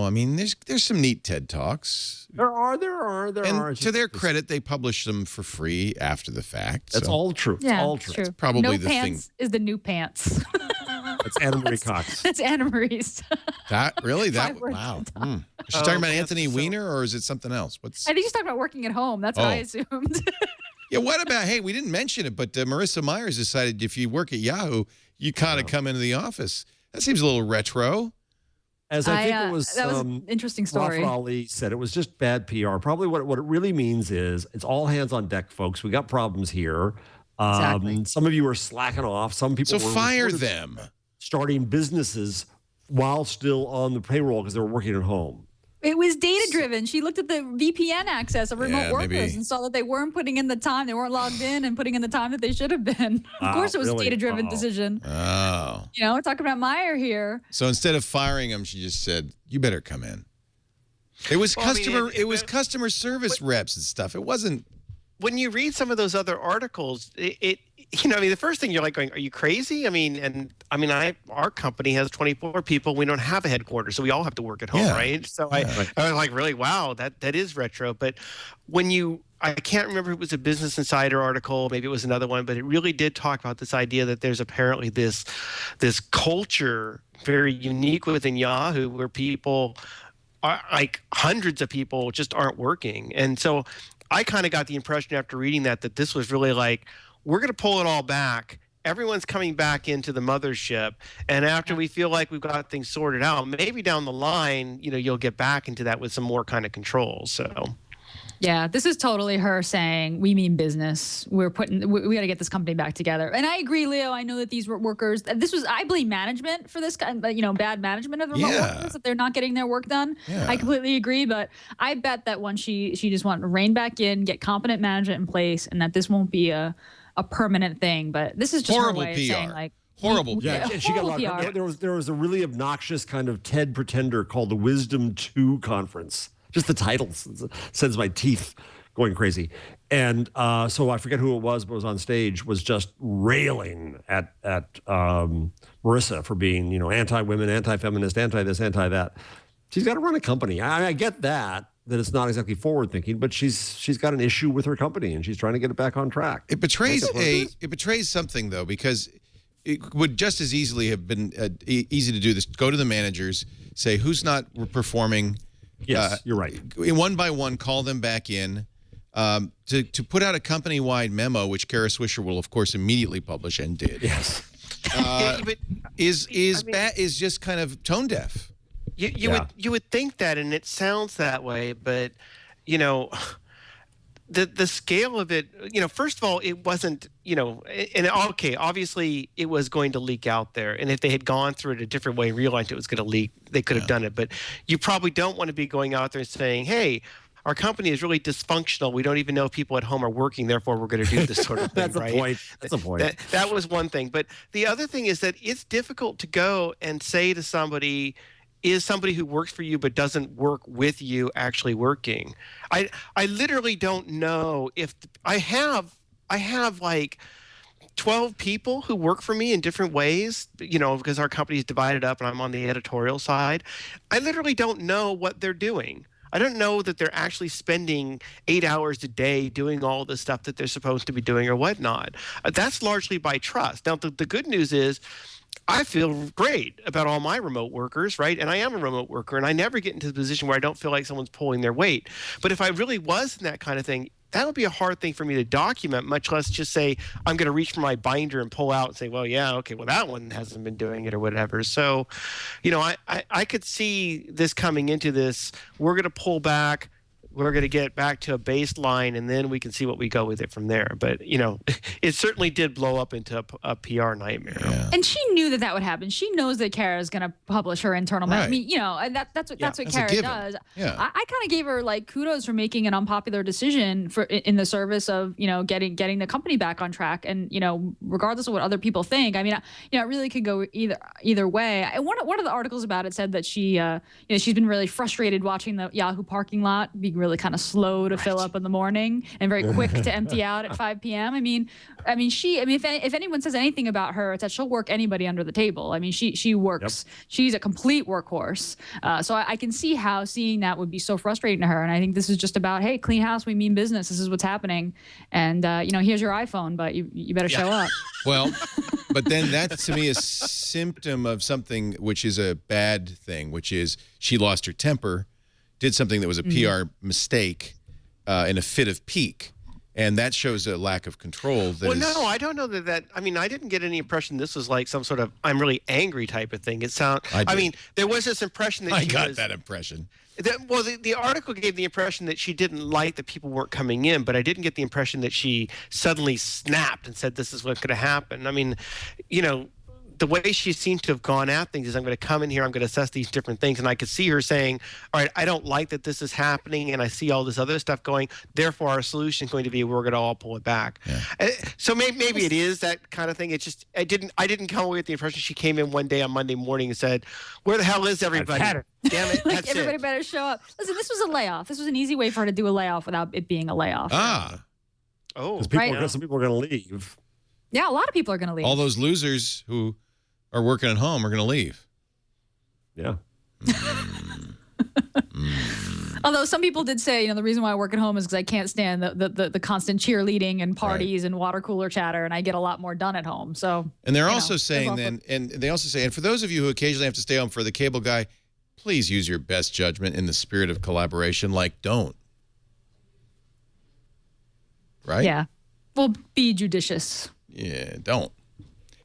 I mean, there's some neat TED Talks.
There are.
And to their credit, they publish them for free after the fact.
That's
so
all true.
Yeah,
It's all
it's
true.
true.
probably
no
the
pants is the new pants.
That's Anna Marie Cox.
That's Anna Marie's.
That really? That
5 words
wow.
TED Talk.
Is she talking about
yes,
Anthony
so-
Weiner, or is it something else?
I think she's talking about working at home. That's what I
Oh.
assumed.
Yeah. What about? Hey, we didn't mention it, but Marissa Myers decided if you work at Yahoo, you kind of come into the office. That seems a little retro.
As I think it was,
that was an interesting story.
Rafa Ali said, it was just bad PR. Probably what it really means is it's all hands on deck, folks. We got problems here.
Exactly.
Some of you are slacking off. Some people
So
were
fire
reported
them.
starting businesses while still on the payroll because they were working at home.
It was data driven. She looked at the VPN access of remote
Yeah,
workers
maybe.
and saw that they weren't putting in the time. They weren't logged in and putting in the time that they should have been. Of course, it was a
really?
data driven
Uh-oh.
decision.
Oh.
We're talking about Meyer here.
So instead of firing him, she just said, "You better come in." It was
Well, I mean,
customer.
it-
it was customer service reps and stuff. It wasn't.
When you read some of those other articles, the first thing you're like going, "Are you crazy?" Our company has 24 people. We don't have a headquarters, so we all have to work at home,
Yeah.
right? So
Yeah.
I was like, really, wow, that is retro. But I can't remember if it was a Business Insider article, maybe it was another one, but it really did talk about this idea that there's apparently this culture very unique within Yahoo where people are like hundreds of people just aren't working. And so I kind of got the impression after reading that this was really like, we're going to pull it all back. Everyone's coming back into the mothership. And after we feel like we've got things sorted out, maybe down the line, you'll get back into that with some more kind of controls. So.
Yeah, this is totally her saying, we mean business. We got to get this company back together. And I agree, Leo. I know that these workers, I blame management for this, bad management of the remote workers, that they're not getting their work done.
Yeah.
I completely agree. But I bet that once she just wanted to rein back in, get competent management in place, and that this won't be a permanent thing. But this is just
Horrible
her way
PR.
of saying, like,
Horrible.
Yeah, and she got
horrible
locked up.
PR.
There was a really obnoxious kind of TED pretender called the Wisdom 2 Conference. Just the title sends my teeth going crazy. And so I forget who it was, but was on stage, was just railing at Marissa for being, anti-women, anti-feminist, anti-this, anti-that. She's got to run a company. I get that it's not exactly forward-thinking, but she's got an issue with her company, and she's trying to get it back on track.
It betrays something though, because it would just as easily have been easy to do this. Go to the managers, say who's not performing.
Yes, you're right.
One by one, call them back in. To put out a company-wide memo, which Kara Swisher will, of course, immediately publish and did.
Yes.
Is just kind of tone deaf.
You would think that, and it sounds that way, but you know, the scale of it. You know, first of all, it wasn't. You know, and okay, obviously it was going to leak out there, and if they had gone through it a different way, realized it was going to leak, they could have done it. But you probably don't want to be going out there and saying, "Hey, our company is really dysfunctional. We don't even know if people at home are working. Therefore, we're going to do this sort of thing."
That's a point. That's a point.
That was one thing. But the other thing is that it's difficult to go and say to somebody, is somebody who works for you but doesn't work with you actually working? I literally don't know if I have like 12 people who work for me in different ways, you know, because our company is divided up and I'm on the editorial side. I literally don't know what they're doing. I don't know that they're actually spending 8 hours a day doing all the stuff that they're supposed to be doing or whatnot. That's largely by trust. Now, the good news is I feel great about all my remote workers, right? And I am a remote worker, and I never get into the position where I don't feel like someone's pulling their weight. But if I really was in that kind of thing, that would be a hard thing for me to document, much less just say, I'm going to reach for my binder and pull out and say, well, yeah, okay, well, that one hasn't been doing it or whatever. So, you know, I could see this coming into this. We're going to pull back. We're going to get back to a baseline, and then we can see what we go with it from there. But, you know, it certainly did blow up into a PR nightmare.
Yeah.
And she knew that would happen. She knows that Kara is going to publish her internal memo.
Right.
I mean, you know, and that's what Kara does.
Yeah.
I kind of gave her like kudos for making an unpopular decision in the service of, you know, getting the company back on track. And, you know, regardless of what other people think, I mean, you know, it really could go either way. One of the articles about it said that she, you know, she's been really frustrated watching the Yahoo parking lot be really kind of slow to fill up in the morning and very quick to empty out at 5 p.m. I mean, if anyone says anything about her, it's that she'll work anybody under the table. I mean, she works. Yep. She's a complete workhorse. So I can see how seeing that would be so frustrating to her. And I think this is just about, hey, clean house, we mean business. This is what's happening. And you know, here's your iPhone, but you better show up.
Well, but then that's to me a symptom of something which is a bad thing, which is she lost her temper, did something that was a PR mistake in a fit of pique. And that shows a lack of control.
No, I don't know that. I mean, I didn't get any impression this was like some sort of I'm really angry type of thing. I mean, there was this impression that
I got that impression.
The article gave the impression that she didn't like that people weren't coming in, but I didn't get the impression that she suddenly snapped and said this is what's going to happen. I mean, you know, the way she seems to have gone at things is I'm going to come in here, I'm going to assess these different things. And I could see her saying, all right, I don't like that this is happening and I see all this other stuff going. Therefore, our solution is going to be we're going to all pull it back. Yeah. So maybe it is that kind of thing. It's just I didn't come away with the impression she came in one day on Monday morning and said, where the hell is everybody? Damn it.
Like everybody better show up. Listen, this was a layoff. This was an easy way for her to do a layoff without it being a layoff.
Oh.
Because some people are going to leave.
Yeah, a lot of people are going to leave.
All those losers who are working at home are going to leave.
Yeah.
Although some people did say, you know, the reason why I work at home is because I can't stand the constant cheerleading and parties and water cooler chatter, and I get a lot more done at home. So.
And they're also saying then, and they also say, and for those of you who occasionally have to stay home for the cable guy, please use your best judgment in the spirit of collaboration. Like, don't. Right?
Yeah. Well, be judicious.
Yeah, don't.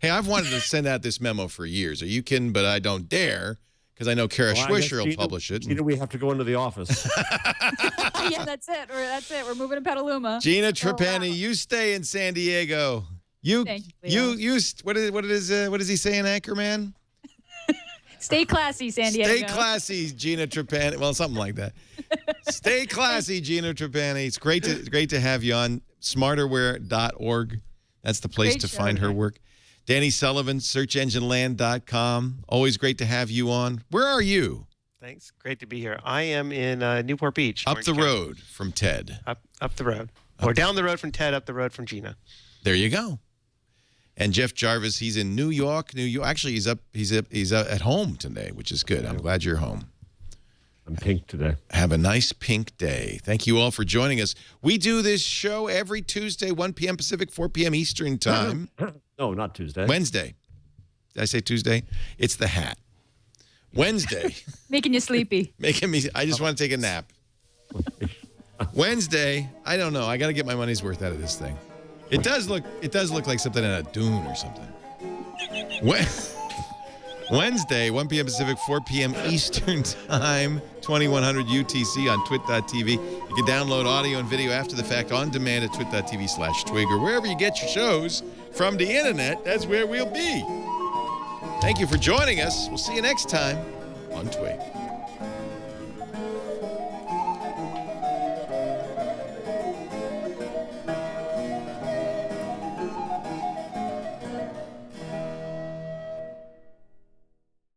Hey, I've wanted to send out this memo for years. Are you kidding? But I don't dare because I know Kara Swisher will publish it.
Gina, we have to go into the office.
Yeah, that's it. We're moving to Petaluma.
Gina Trapani, you stay in San Diego. You what is he saying, Anchorman?
Stay classy, San Diego.
Stay classy, Gina Trapani. Well, something like that. Stay classy, Gina Trapani. It's great to have you on smarterware.org. That's the place to find her work. Danny Sullivan, searchengineland.com. Always great to have you on. Where are you?
Thanks. Great to be here. I am in Newport Beach.
Up the road from Ted.
Up the road. Or down the road from Ted, up the road from Gina.
There you go. And Jeff Jarvis, he's in New York. Actually, he's at home today, which is good. I'm glad you're home.
I'm pink today.
Have a nice pink day. Thank you all for joining us. We do this show every Tuesday, 1 p.m. Pacific, 4 p.m. Eastern time.
No, not Tuesday.
Wednesday. Did I say Tuesday? It's the hat. Wednesday.
Making you sleepy.
I just want to take a nap. Wednesday, I don't know. I got to get my money's worth out of this thing. It does look like something in a dune or something. Wednesday, 1 p.m. Pacific, 4 p.m. Eastern Time, 2100 UTC on twit.tv. You can download audio and video after the fact on demand at twit.tv/twig or wherever you get your shows from the internet. That's where we'll be. Thank you for joining us. We'll see you next time on Twig.